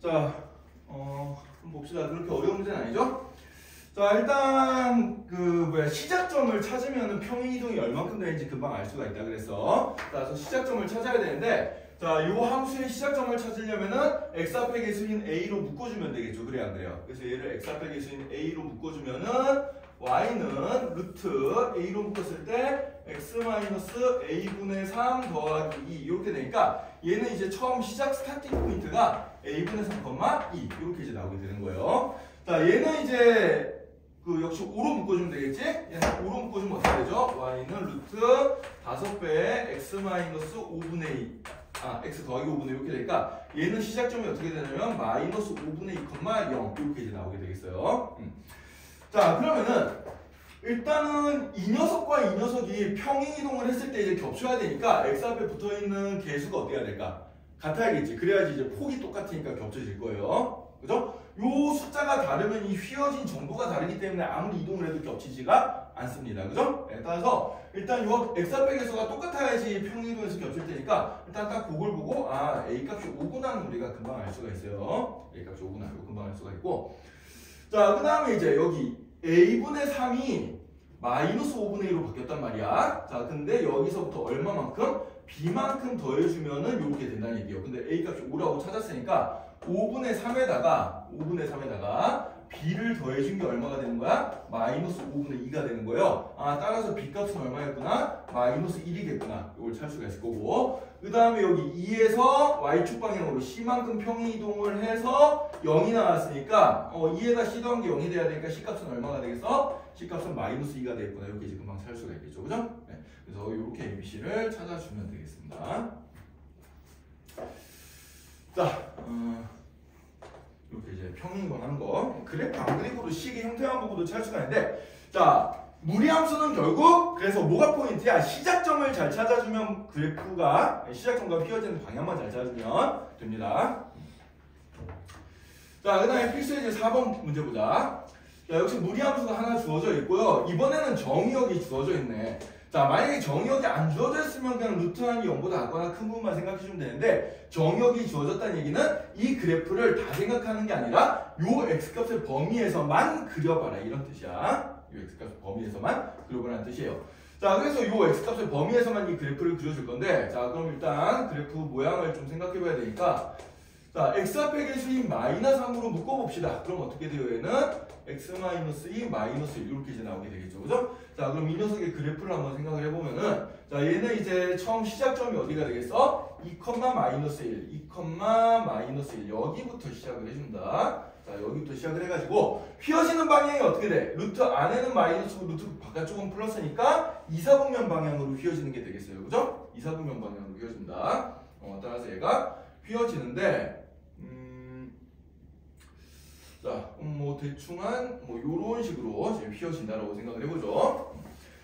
자, 한번 봅시다. 그렇게 어려운 문제는 아니죠? 자, 일단 시작점을 찾으면 평행 이동이 얼만큼 되는지 금방 알 수가 있다 그랬어. 자, 그래서 시작점을 찾아야 되는데, 자, 요 함수의 시작점을 찾으려면은 x 앞에 개수인 a로 묶어주면 되겠죠. 그래 안 그래요? 그래서 얘를 x 앞에 개수인 a로 묶어주면은 y는 루트 a로 묶었을 때 x-a분의 3 더하기 2 이렇게 되니까 얘는 이제 처음 시작 스타팅 포인트가 a분의 3, 2 이렇게 이제 나오게 되는 거예요. 자, 얘는 이제 역시 5로 묶어주면 되겠지? 얘는 5로 묶어주면 어떻게 되죠? y는 루트 5배의 x-5분의 2 x 더하기 5분의 이렇게 되니까 얘는 시작점이 어떻게 되냐면 마이너스 5분의 2, 0 이렇게 이제 나오게 되겠어요. 자, 그러면은 일단은 이 녀석과 이 녀석이 평행 이동을 했을 때 이제 겹쳐야 되니까 x 앞에 붙어 있는 개수가 어떻게 해야 될까? 같아야겠지. 그래야지 이제 폭이 똑같으니까 겹쳐질 거예요. 그죠? 요 숫자가 다르면 이 휘어진 정도가 다르기 때문에 아무리 이동을 해도 겹치지가 않습니다. 그죠? 네, 따라서 일단 요 x 앞의 개수가 똑같아야지 평행 이동에서 겹칠 테니까 일단 딱 그걸 보고 a 값이 5구나는 우리가 금방 알 수가 있어요. a 값이 5구나 이거 금방 알 수가 있고, 자, 그 다음에 이제 여기 a분의 3이 마이너스 5분의 1로 바뀌었단 말이야. 자, 근데 여기서부터 얼마만큼? b만큼 더해주면은 이렇게 된다는 얘기예요. 근데 a 값이 5라고 찾았으니까 5분의 3에다가 b를 더해준 게 얼마가 되는 거야? 마이너스 5분의 2가 되는 거예요. 따라서 b 값은 얼마였구나? 마이너스 1이겠구나. 이걸 찾을 수가 있을 거고, 그 다음에 여기 2에서 y축 방향으로 c만큼 평행 이동을 해서 0이 나왔으니까 2에다 c 더한 게 0이 돼야 되니까 c 값은 얼마가 되겠어? c 값은 마이너스 2가 되겠구나. 이렇게 이제 금방 찾을 수가 있겠죠. 그죠? 네. 그래서 이렇게 ABC를 찾아주면 되겠습니다. 자, 이렇게 이제 평행이동 하는 거. 그래프 안 그리고도 식의 형태만 보고도 찾을 수가 있는데, 자, 무리함수는 결국 그래서 뭐가 포인트야? 시작점을 잘 찾아주면 그래프가 시작점과 휘어지는 방향만 잘 찾아주면 됩니다. 자, 그 다음에 필수의 이제 4번 문제 보자. 자, 역시 무리함수가 하나 주어져 있고요. 이번에는 정의역이 주어져 있네. 자, 만약에 정의역이 안 주어져 있으면 그냥 루트한이 0보다 작거나 큰 부분만 생각해주면 되는데, 정의역이 주어졌다는 얘기는 이 그래프를 다 생각하는 게 아니라 요 x값의 범위에서만 그려봐라 이런 뜻이야. 요 x값의 범위에서만 그려보라는 뜻이에요. 자, 그래서 요 x값의 범위에서만 이 그래프를 그려줄 건데, 자, 그럼 일단 그래프 모양을 좀 생각해봐야 되니까, 자, x 앞의 개수인 마이너스 3으로 묶어봅시다. 그럼 어떻게 돼요? 얘는 x-2 마이너스 1 이렇게 이제 나오게 되겠죠. 그죠? 자, 그럼 이 녀석의 그래프를 한번 생각을 해보면은, 자, 얘는 이제 처음 시작점이 어디가 되겠어? 2, 마이너스 1, 2, 마이너스 1 여기부터 시작을 해준다. 자, 여기부터 시작을 해가지고 휘어지는 방향이 어떻게 돼? 루트 안에는 마이너스고 루트 바깥쪽은 플러스니까 이사분면 방향으로 휘어지는 게 되겠어요. 그죠? 이사분면 방향으로 휘어진다. 따라서 얘가 휘어지는데, 자, 대충한 요런 식으로 지금 휘어진다라고 생각을 해보죠.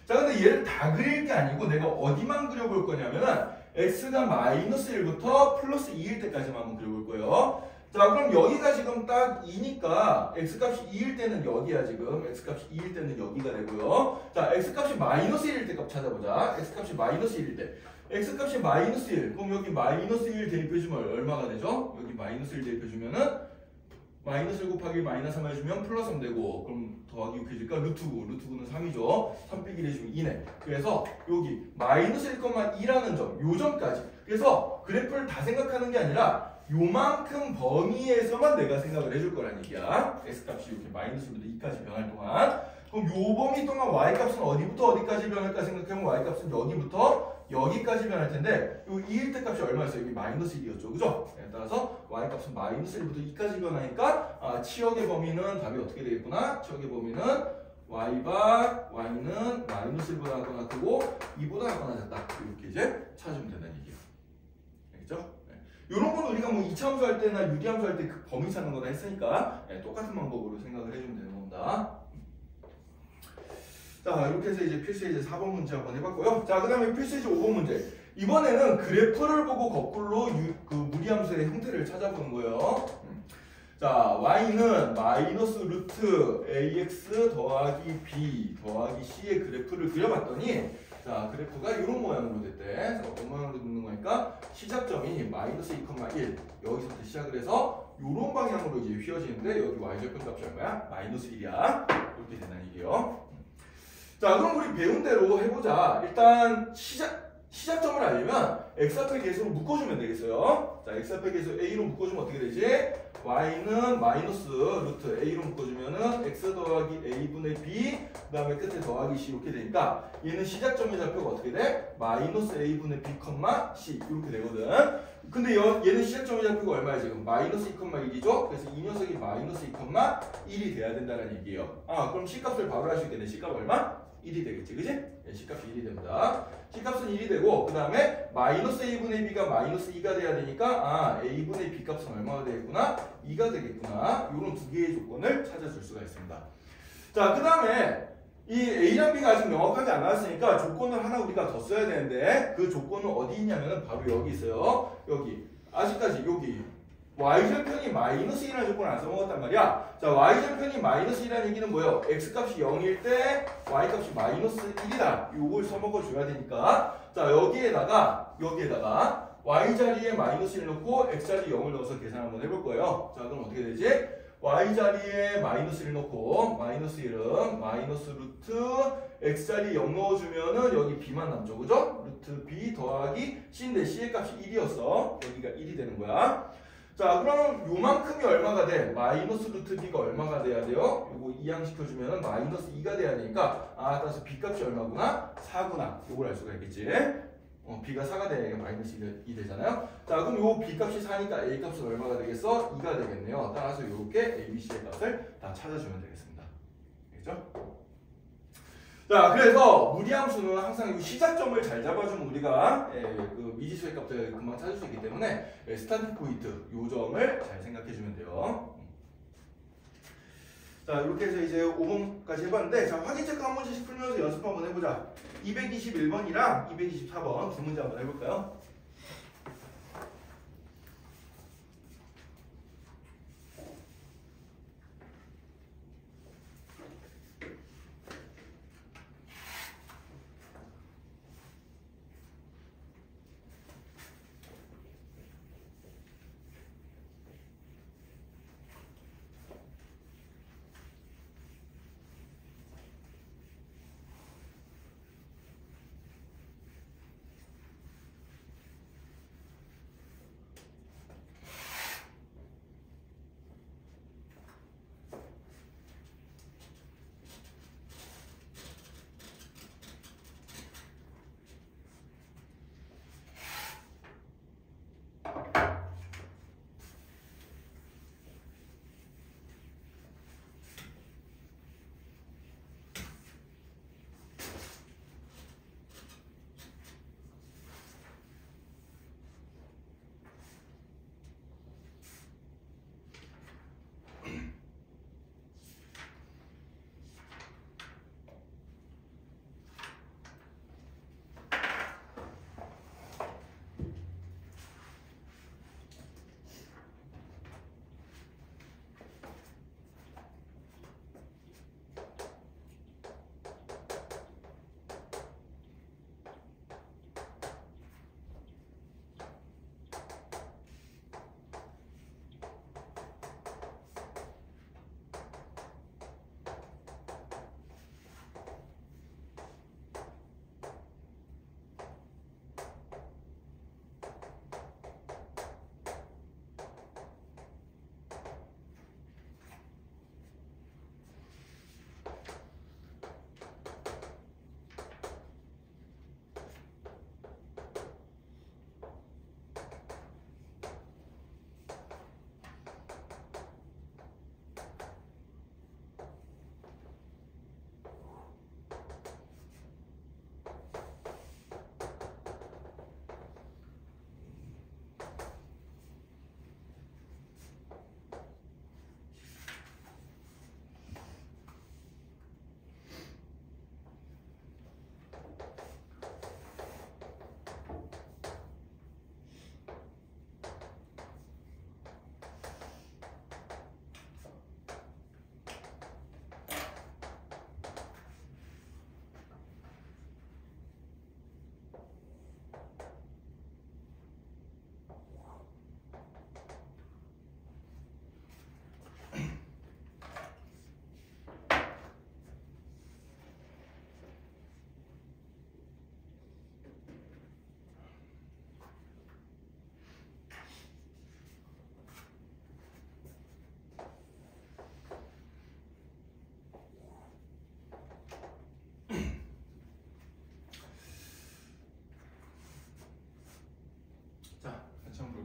자, 근데 얘를 다 그릴 게 아니고 내가 어디만 그려볼 거냐면은 x가 마이너스 1부터 플러스 2일 때까지만 한번 그려볼 거예요. 자, 그럼 여기가 지금 딱 2니까 x값이 2일 때는 여기야 지금. x값이 2일 때는 여기가 되고요. 자, x값이 마이너스 1일 때 값 찾아보자. x값이 마이너스 1일 때. x값이 마이너스 1. 그럼 여기 마이너스 1 대입해주면 얼마가 되죠? 여기 마이너스 1 대입해주면은 마이너스 1 곱하기 마이너스 3 해주면 플러스 3 되고, 그럼 더하기 6 해줄까? 루트 9. 루트 9는 3이죠. 3 빼기 1 해주면 2네. 그래서 여기 마이너스 1,2라는 점, 요 점까지. 그래서 그래프를 다 생각하는 게 아니라 요만큼 범위에서만 내가 생각을 해줄 거란 얘기야. x값이 이렇게 마이너스 1부터 2까지 변할 동안. 그럼 요 범위 동안 y값은 어디부터 어디까지 변할까 생각하면 y값은 여기부터 여기까지 변할 텐데, 요 2일 때 값이 얼마였어요? 여기 마이너스 1이었죠. 그죠? 네, 따라서 y값은 마이너스 1부터 2까지 변하니까 치역의 범위는 답이 어떻게 되겠구나? 치역의 범위는 y는 마이너스 1보다 작거나 크고 2보다 작거나 작다. 이렇게 이제 찾으면 된다는 얘기예요. 알겠죠? 네. 요런 건 우리가 2차함수 할 때나 유리함수 할 때 그 범위 찾는 거다 했으니까 똑같은 방법으로 생각을 해주면 되는 겁니다. 자, 이렇게 해서 이제 필수의 이제 4번 문제 한번 해봤고요. 자, 그 다음에 필수의 이제 5번 문제. 이번에는 그래프를 보고 거꾸로 무리함수의 형태를 찾아보는 거예요. 자, y는 마이너스 루트 ax 더하기 b 더하기 c의 그래프를 그려봤더니, 자, 그래프가 이런 모양으로 됐대. 어떤 모양으로 되는 거니까 시작점이 마이너스 2,1 여기서부터 시작을 해서 요런 방향으로 이제 휘어지는데 여기 y절편 값이 얼마야? 마이너스 1이야. 이렇게 된다는 얘기예요. 자, 그럼 우리 배운 대로 해보자. 일단 시작점을 알려면 x 앞에 계수로 묶어주면 되겠어요. 자, x 앞에 계수 a로 묶어주면 어떻게 되지? y는 마이너스 루트 a로 묶어주면은 x 더하기 a분의 b 그 다음에 끝에 더하기 c 이렇게 되니까 얘는 시작점의 좌표가 어떻게 돼? 마이너스 a분의 b, c 이렇게 되거든. 근데 얘는 시작점의 좌표가 얼마야 지금? 마이너스 2,1이죠? 그래서 이 녀석이 마이너스 2,1이 돼야 된다는 얘기예요. 아, 그럼 c값을 바로 할 수 있겠네. c값 얼마? 1이 되겠지, 그지? 네, c값이 1이 됩니다. c값은 1이 되고, 그 다음에 마이너스 a분의 b가 마이너스 2가 돼야 되니까, 아, a분의 b 값은 얼마가 되겠구나? 2가 되겠구나. 이런 두 개의 조건을 찾아줄 수가 있습니다. 자, 그 다음에 이 a랑 b가 아직 명확하게 안 나왔으니까 조건을 하나 우리가 더 써야 되는데, 그 조건은 어디 있냐면은 바로 여기 있어요. 여기. 아직까지 여기. y절편이 마이너스 1이라는 조건을 안 써먹었단 말이야. 자, y절편이 마이너스 1이라는 얘기는 뭐예요? x값이 0일 때 y값이 마이너스 1이다. 요걸 써먹어줘야 되니까. 자, 여기에다가 y자리에 마이너스 1 넣고 x자리에 0을 넣어서 계산 한번 해볼 거예요. 자, 그럼 어떻게 되지? y자리에 마이너스 1 넣고 마이너스 1은 마이너스 루트 x자리에 0 넣어주면은 여기 b만 남죠. 그죠? 루트 b 더하기 c인데 c의 값이 1이었어. 여기가 1이 되는 거야. 자, 그럼 요만큼이 얼마가 돼? 마이너스 루트 b가 얼마가 돼야 돼요? 요거 이항시켜주면 마이너스 2가 돼야 되니까, 아, 따라서 b 값이 얼마구나? 4구나. 요걸 알 수가 있겠지. b가 4가 돼야 마이너스 2 되잖아요. 자, 그럼 요 b 값이 4니까 a 값은 얼마가 되겠어? 2가 되겠네요. 따라서 요렇게 a, b, c의 값을 다 찾아주면 되겠습니다. 알겠죠? 자, 그래서 무리함수는 항상 이 시작점을 잘 잡아주면 우리가 그 미지수의 값을 금방 찾을 수 있기 때문에 스타팅 포인트 요 점을 잘 생각해주면 돼요. 자, 이렇게 해서 이제 5번까지 해봤는데, 자, 확인 체크 한 문제씩 풀면서 연습 한번 해보자. 221번이랑 224번 두 문제 한번 해볼까요?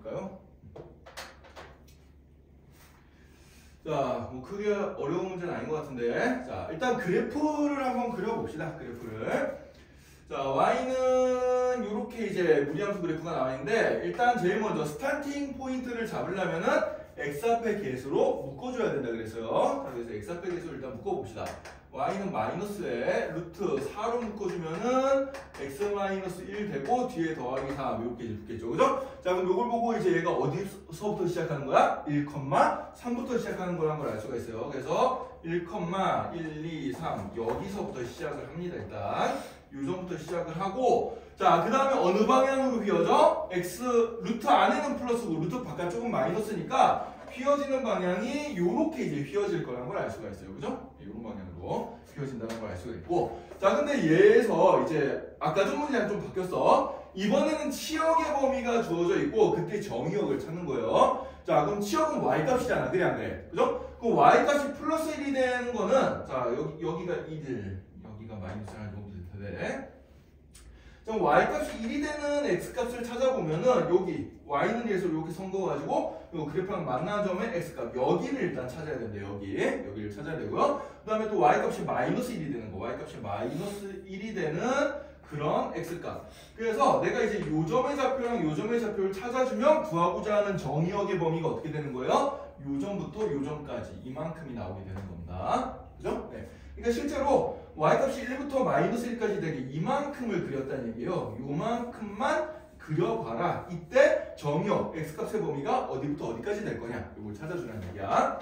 볼까요? 자, 뭐 크게 어려운 문제는 아닌 것 같은데, 자 일단 그래프를 한번 그려봅시다. 그래프를. 자, y는 이렇게 이제 무리함수 그래프가 나와 있는데, 일단 제일 먼저 스타팅 포인트를 잡으려면은 x 앞에 계수로 묶어줘야 된다 그랬어요. 자, 그래서 x 앞에 계수를 일단 묶어봅시다. y는 마이너스에 루트 4로 묶어주면은 x 마이너스 1 되고 뒤에 더하기 3 이렇게 이제 붙겠죠, 그죠? 자, 그럼 이걸 보고 이제 얘가 어디서부터 시작하는 거야? 1,3부터 시작하는 거란 걸 알 수가 있어요. 그래서 1, 1, 2, 3 여기서부터 시작을 합니다. 일단 요정부터 시작을 하고, 자, 그 다음에 어느 방향으로 휘어져? x 루트 안에는 플러스고 루트 바깥쪽은 마이너스니까 휘어지는 방향이 요렇게 이제 휘어질 거라는 걸 알 수가 있어요. 그죠? 이런 방향으로 휘어진다는 걸 알 수가 있고, 자, 근데 얘에서 이제 아까 전 문제랑 좀 바뀌었어. 이번에는 치역의 범위가 주어져 있고 그때 정의역을 찾는 거예요. 자, 그럼 치역은 y값이잖아. 그래 안 그래? 그죠? 그럼 y값이 플러스 1이 되는 거는, 자, 여기가 1, 여기가 마이너스 1 정도 될 텐데, 그럼 y값이 1이 되는 x값을 찾아보면은 여기 y는 예서 이렇게 선 거가지고 요 그래프랑 만나는 점의 x값 여기를 일단 찾아야 된대요. 여기를 찾아야 되고요. 그 다음에 또 y값이 마이너스 1이 되는 거, y값이 마이너스 1이 되는 그런 x값. 그래서 내가 이제 요 점의 좌표랑 요 점의 좌표를 찾아주면 구하고자 하는 정의역의 범위가 어떻게 되는 거예요? 요 점부터 요 점까지 이만큼이 나오게 되는 겁니다. 그죠? 네. 그러니까 실제로 y값이 1부터 마이너스 1까지 되게 이만큼을 그렸다는 얘기예요. 요만큼만 그려봐라. 이때 정의역 x값의 범위가 어디부터 어디까지 될 거냐, 이걸 찾아주라는 얘기야.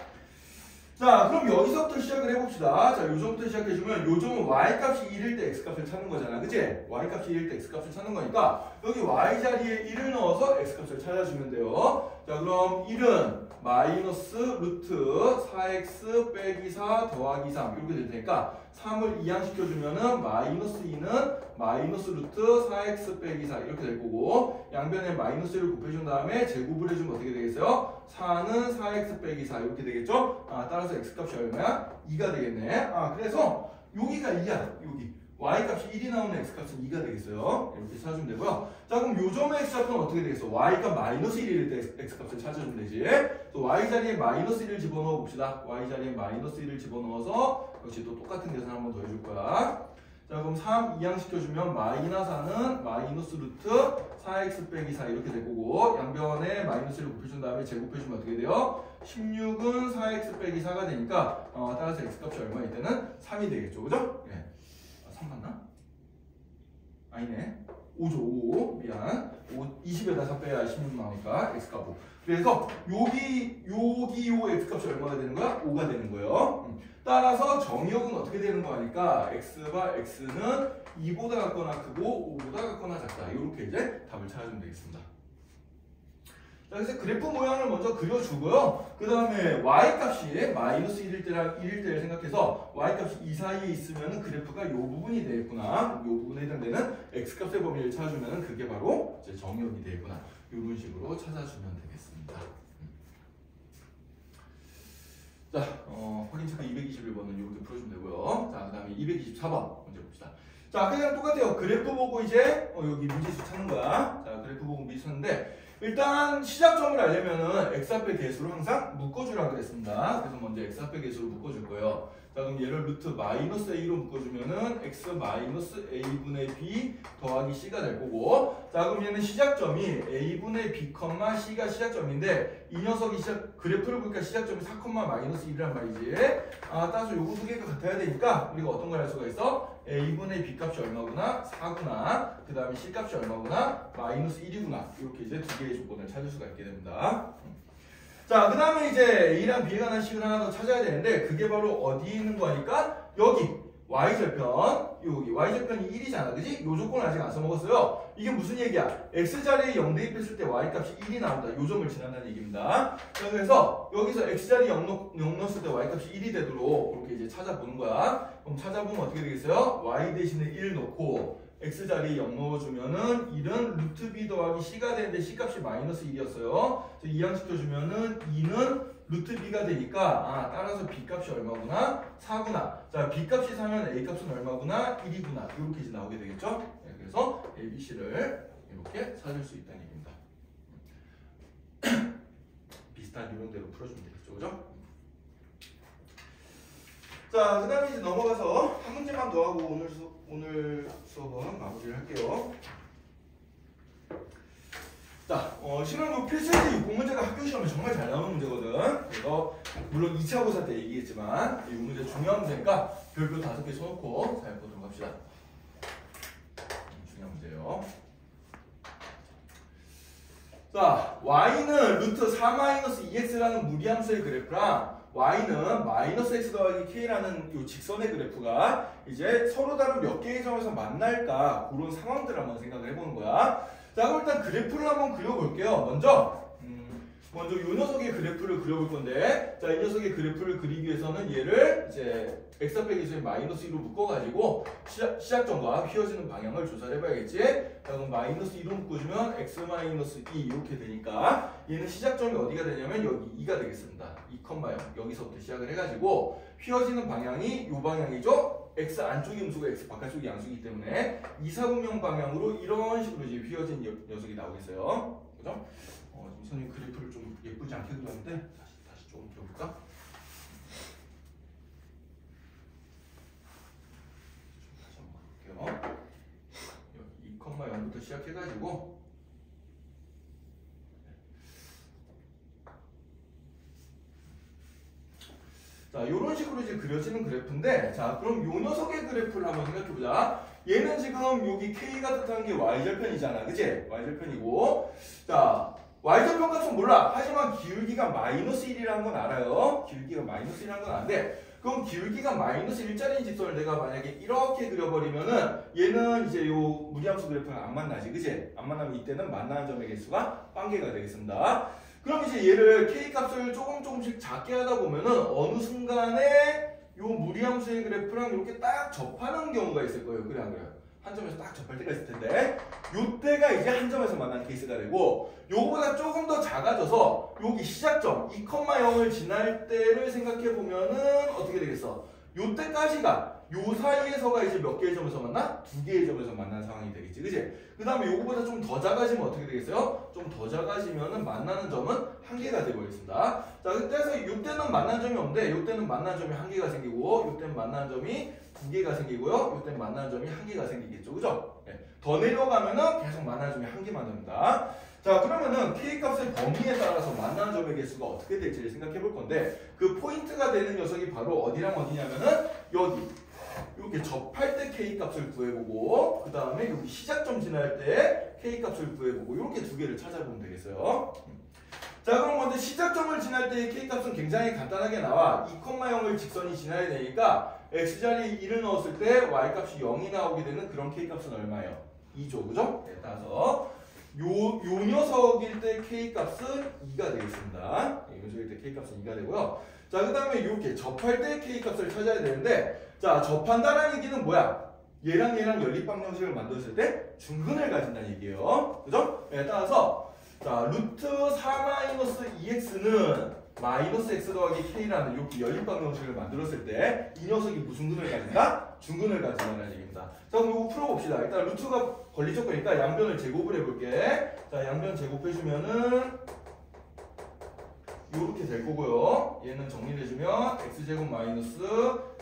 자, 그럼 여기서부터 시작을 해봅시다. 자, 요점부터 시작해주면 요점은 y값이 1일 때 x값을 찾는 거잖아. 그치? y값이 1일 때 x값을 찾는 거니까 여기 y 자리에 1을 넣어서 x값을 찾아주면 돼요. 자, 그럼 1은 마이너스 루트 4x 빼기 4 더하기 3 이렇게 될 테니까 3을 이항시켜주면은 마이너스 2는 마이너스 루트 4x 빼기 4 이렇게 될 거고, 양변에 마이너스 1을 곱해준 다음에 제곱을 해주면 어떻게 되겠어요? 4는 4x 빼기 4 이렇게 되겠죠? 아, 따라서 x값이 얼마야? 2가 되겠네. 아, 그래서 여기가 2야. 여기 y값이 1이 나오는 x값은 2가 되겠어요. 이렇게 찾아주면 되고요. 자, 그럼 요점의 x값은 어떻게 되겠어? y가 마이너스 1일 때 x값을 찾아주면 되지. 또 y 자리에 마이너스 1을 집어넣어 봅시다. y 자리에 마이너스 1을 집어넣어서 역시 또 똑같은 계산 한번 더 해줄 거야. 자, 그럼 3 이항시켜주면 마이너스 4는 마이너스 루트 4x 빼기 4 이렇게 될 거고, 양변에 마이너스 1을 곱해준 다음에 제곱해주면 어떻게 돼요? 16은 4x 빼기 4가 되니까 따라서 x값이 얼마일 때는 3이 되겠죠. 그죠? 네. 3 맞나? 아니네. 5죠. 5. 미안. 20에다 4 빼야 16 나오니까 x값 5. 그래서 여기 요 x값이 얼마가 되는 거야? 5가 되는 거예요. 따라서 정의역은 어떻게 되는 거 하니까 x가 x는 2보다 같거나 크고 5보다 같거나 작다. 이렇게 이제 답을 찾아주면 되겠습니다. 자, 그래서 그래프 모양을 먼저 그려주고요. 그 다음에 y값이 마이너스 1일 때랑 1일 때를 생각해서 y값이 이 사이에 있으면 그래프가 이 부분이 되겠구나. 이 부분에 해당되는 x값의 범위를 찾아주면 그게 바로 이제 정의역이 되겠구나. 이런 식으로 찾아주면 되겠습니다. 자, 확인체크 221번은 이렇게 풀어주면 되고요. 자, 그 다음에 224번 문제 봅시다. 자, 그냥 똑같아요. 그래프 보고 이제 여기 미지수 찾는 거야. 자, 그래프 보고 미지수 찾는데, 일단 시작점을 알려면은 x 앞에 계수를 항상 묶어주라 그랬습니다. 그래서 먼저 x 앞에 계수를 묶어줄 거예요. 자, 그럼 얘를 루트 마이너스 a로 묶어주면은 x 마이너스 a분의 b 더하기 c가 될 거고, 자, 그럼 얘는 시작점이 a분의 b, c가 시작점인데 이 녀석이 그래프를 보니까 시작점이 4, 마이너스 1이란 말이지. 아, 따라서 요거 두 개가 같아야 되니까 우리가 어떤 걸 할 수가 있어? a분의 b 값이 얼마구나? 4구나. 그 다음에 c 값이 얼마구나? 마이너스 1이구나. 이렇게 이제 두 개의 조건을 찾을 수가 있게 됩니다. 자, 그 다음에 이제 a랑 b에 관한 식을 하나 더 찾아야 되는데, 그게 바로 어디 있는 거니까 여기 y절편, 여기 y절편이 1이잖아, 그지? 요 조건 아직 안 써먹었어요. 이게 무슨 얘기야? x자리에 0 대입했을 때 y값이 1이 나온다. 요 점을 지난다는 얘기입니다. 자, 그래서 여기서 x자리에 0 넣었을 때 y값이 1이 되도록 그렇게 이제 찾아보는 거야. 그럼 찾아보면 어떻게 되겠어요? y 대신에 1 넣고 x자리에 0 넣어주면은 1은 루트 b 더하기 c가 되는데 c값이 마이너스 1이었어요. 이항시켜주면은 2는 루트 b가 되니까 따라서 b값이 얼마구나? 4구나. 자, b값이 4면 a값은 얼마구나? 1이구나. 이렇게 이제 나오게 되겠죠? 네, 그래서 a, b, c를 이렇게 찾을 수 있다는 얘기입니다. 비슷한 요령대로 풀어주면 되겠죠, 그죠? 자, 그 다음에 이제 넘어가서 한 문제만 더 하고 오늘 수업은 마무리를 할게요. 자, 실은 요 필수의 6문제가 학교 시험에 정말 잘 나오는 문제거든. 그래서 물론 2차 고사 때 얘기했지만 이 문제 중요한 문제니까 별표 5개 써놓고 잘 보도록 합시다. 중요한 문제예요. 자, y는 루트 4-2x라는 무리함수의 그래프랑 y는 마이너스 x 더하기 k라는 요 직선의 그래프가 이제 서로 다른 몇 개의 점에서 만날까 그런 상황들을 한번 생각을 해보는 거야. 자, 그럼 일단 그래프를 한번 그려볼게요. 먼저 이 녀석의 그래프를 그려볼 건데, 자, 이 녀석의 그래프를 그리기 위해서는 얘를 이제 x 빼기 마이너스 2로 묶어가지고 시작점과 휘어지는 방향을 조사를 해봐야겠지. 자, 그럼 마이너스 2로 묶어주면 x 마이너스 2 이렇게 되니까 얘는 시작점이 어디가 되냐면 여기 2가 되겠습니다. 2,0 여기서부터 시작을 해가지고 휘어지는 방향이 이 방향이죠. x 안쪽이 음수고 x 바깥쪽이 양수이기 때문에 2, 4분면 방향으로 이런 식으로 이제 휘어진 녀석이 나오겠어요. 그죠? 선생님 그래프를 좀 예쁘지 않게 그렸는데 다시 조금 그려볼까? 다시 한번 볼게요. 2,0부터 시작해가지고 자, 이런 식으로 이제 그려지는 그래프인데, 자, 그럼 요 녀석의 그래프를 한번 생각해보자. 얘는 지금 여기 K가 뜻하는 게 Y절편이잖아. 그치? Y절편이고. 자, Y절편 값은 몰라. 하지만 기울기가 마이너스 1이라는 건 알아요. 기울기가 마이너스 1이라는 건 아는데, 그럼 기울기가 마이너스 1짜리 직선을 내가 만약에 이렇게 그려버리면은 얘는 이제 요 무리함수 그래프는 안 만나지. 그치? 안 만나면 이때는 만나는 점의 개수가 1개가 되겠습니다. 그럼 이제 얘를 K 값을 조금씩 작게 하다 보면은 어느 순간에 요 무리함수의 그래프랑 이렇게 딱 접하는 경우가 있을 거예요. 그래 안 그래요? 한 점에서 딱 접할 때가 있을 텐데 요때가 이제 한 점에서 만난 케이스가 되고 요거보다 조금 더 작아져서 여기 시작점 2,0을 지날 때를 생각해 보면은 어떻게 되겠어? 요때까지가 요 사이에서가 이제 몇 개의 점에서 만나? 2개의 점에서 만난 상황이 되겠지, 그치? 그 다음에 요거보다 좀 더 작아지면 어떻게 되겠어요? 좀 더 작아지면은 만나는 점은 1개가 되어버리겠습니다. 자, 그때서 요때는 만나는 점이 없는데 요때는 만나는 점이 1개가 생기고 요때는 만나는 점이 2개가 생기고요. 요때는 만나는 점이 1개가 생기겠죠, 그죠? 네. 더 내려가면은 계속 만나는 점이 1개만 됩니다. 자, 그러면은 K값의 범위에 따라서 만나는 점의 개수가 어떻게 될지를 생각해 볼 건데 그 포인트가 되는 녀석이 바로 어디랑 어디냐면은 여기 이렇게 접할 때 K값을 구해보고 그 다음에 여기 시작점 지날 때 K값을 구해보고 이렇게 두 개를 찾아보면 되겠어요. 자, 그럼 먼저 시작점을 지날 때의 K값은 굉장히 간단하게 나와. 2,0을 직선이 지나야 되니까 X자리에 1을 넣었을 때 Y값이 0이 나오게 되는 그런 K값은 얼마예요? 2죠, 그죠? 네, 따라서 요 녀석일 때 K값은 2가 되겠습니다. 이 녀석일 때 K값은 2가 되고요. 자, 그 다음에 이렇게 접할 때 K값을 찾아야 되는데 자, 접한다라는 얘기는 뭐야? 얘랑 연립방 형식을 만들었을 때 중근을 가진다는 얘기예요. 그죠? 네, 따라서 자, 루트 4-2x는 마이너스 x 더하기 k라는 이렇게 연립방 형식을 만들었을 때 이 녀석이 무슨 근을 가진다? 중근을 가진다는 얘기입니다. 자, 그럼 이거 풀어봅시다. 일단 루트가 권리적 거니까 양변을 제곱을 해볼게. 자, 양변 제곱해주면은 이렇게 될 거고요. 얘는 정리를 해주면 x제곱 마이너스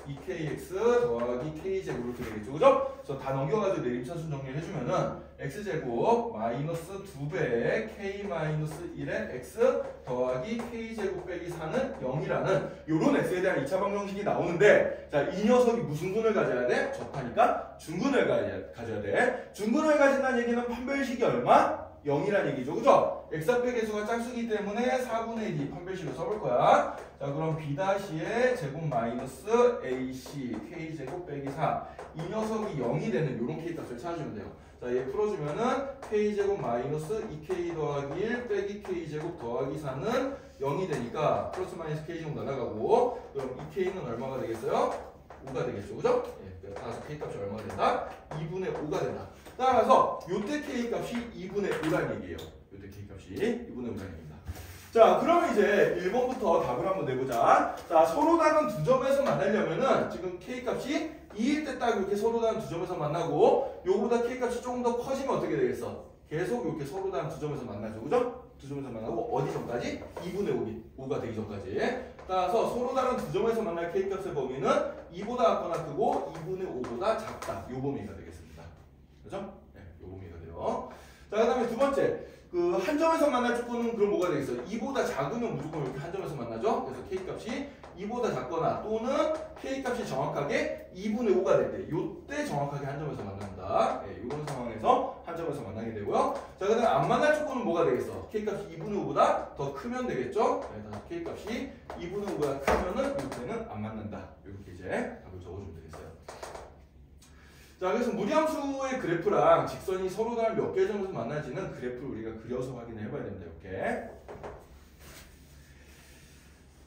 2kx 더하기 k제곱 이렇게 되겠죠, 그죠? 그래서 다 넘겨가지고 내림차순 정리를 해주면은 x제곱 마이너스 2배 k 마이너스 1의 x 더하기 k제곱 빼기 4는 0이라는 요런 x에 대한 2차 방정식이 나오는데 자, 이 녀석이 무슨 근을 가져야 돼? 접하니까 중근을 가져야 돼. 중근을 가진다는 얘기는 판별식이 얼마? 0이라는 얘기죠, 그죠? x좌표 개수가 짝수기 때문에 4분의 2 판별식을 써볼 거야. 자, 그럼 b-의 제곱 마이너스 ac k제곱 빼기 4 이 녀석이 0이 되는 요런 k값을 찾아주면 돼요. 자, 얘 풀어주면은 k제곱 마이너스 2k 더하기 1 빼기 k제곱 더하기 4는 0이 되니까 플러스 마이너스 k제곱 날아가고 그럼 2k는 얼마가 되겠어요? 5가 되겠죠, 그죠? 예, 따라서 k값이 얼마가 된다? 2분의 5가 된다. 따라서 요때 k값이 2분의 5라는 얘기예요. 요때 k값이 2분의 5라는 얘기입니다. 자, 그러면 이제 1번부터 답을 한번 내보자. 자, 서로 다른 두 점에서 만나려면은 지금 k값이 2일 때 딱 이렇게 서로 다른 두 점에서 만나고 요거보다 k값이 조금 더 커지면 어떻게 되겠어? 계속 이렇게 서로 다른 두 점에서 만나죠, 그죠? 두 점에서 만나고 어디 전까지? 2분의 5가 되기 전까지. 따라서 서로 다른 두 점에서 만날 K값의 범위는 2보다 작거나 크고 2분의 5보다 작다. 요 범위가 되겠습니다. 그죠? 네, 요 범위가 돼요. 자, 그 다음에 두 번째. 그 한 점에서 만날 조건은 그럼 뭐가 되겠어요? 2보다 작으면 무조건 이렇게 한 점에서 만나죠? 그래서 K값이 2보다 작거나 또는 K값이 정확하게 2분의 5가 될 때, 요때 정확하게 한 점에서 만난다. 네, 이런 상황에서 한 점에서 만나게 되고요. 자, 그 다음에 안 만날 조건은 뭐가 되겠어? K값이 2분의 5보다 더 크면 되겠죠? 네, K값이 2분의 5보다 크면은 이때는 안 만난다. 이렇게 이제 답을 적어주면 되겠어요. 자, 그래서 무리함수의 그래프랑 직선이 서로 다른 몇 개 점에서 만나지는 그래프를 우리가 그려서 확인을 해봐야 됩니다. 이렇게.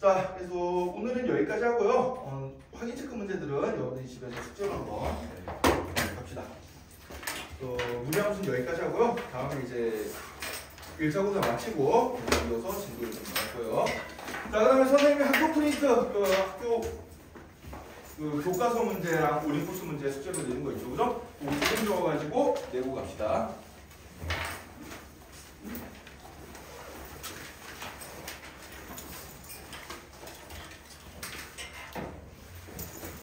자, 그래서 오늘은 여기까지 하고요. 확인 체크 문제들은 여러분들이 집에서 숙제로 한번 갑시다. 무리함수는 여기까지 하고요. 다음에 이제 1차 고사 마치고 이어서 진도를 좀 할 거예요. 자, 그다음에 선생님이 학교 프린트 학교 교과서 문제랑 올림포스 문제 숙제로 내는 거 있죠, 그죠? 그거 좀 적어가지고 내고 갑시다.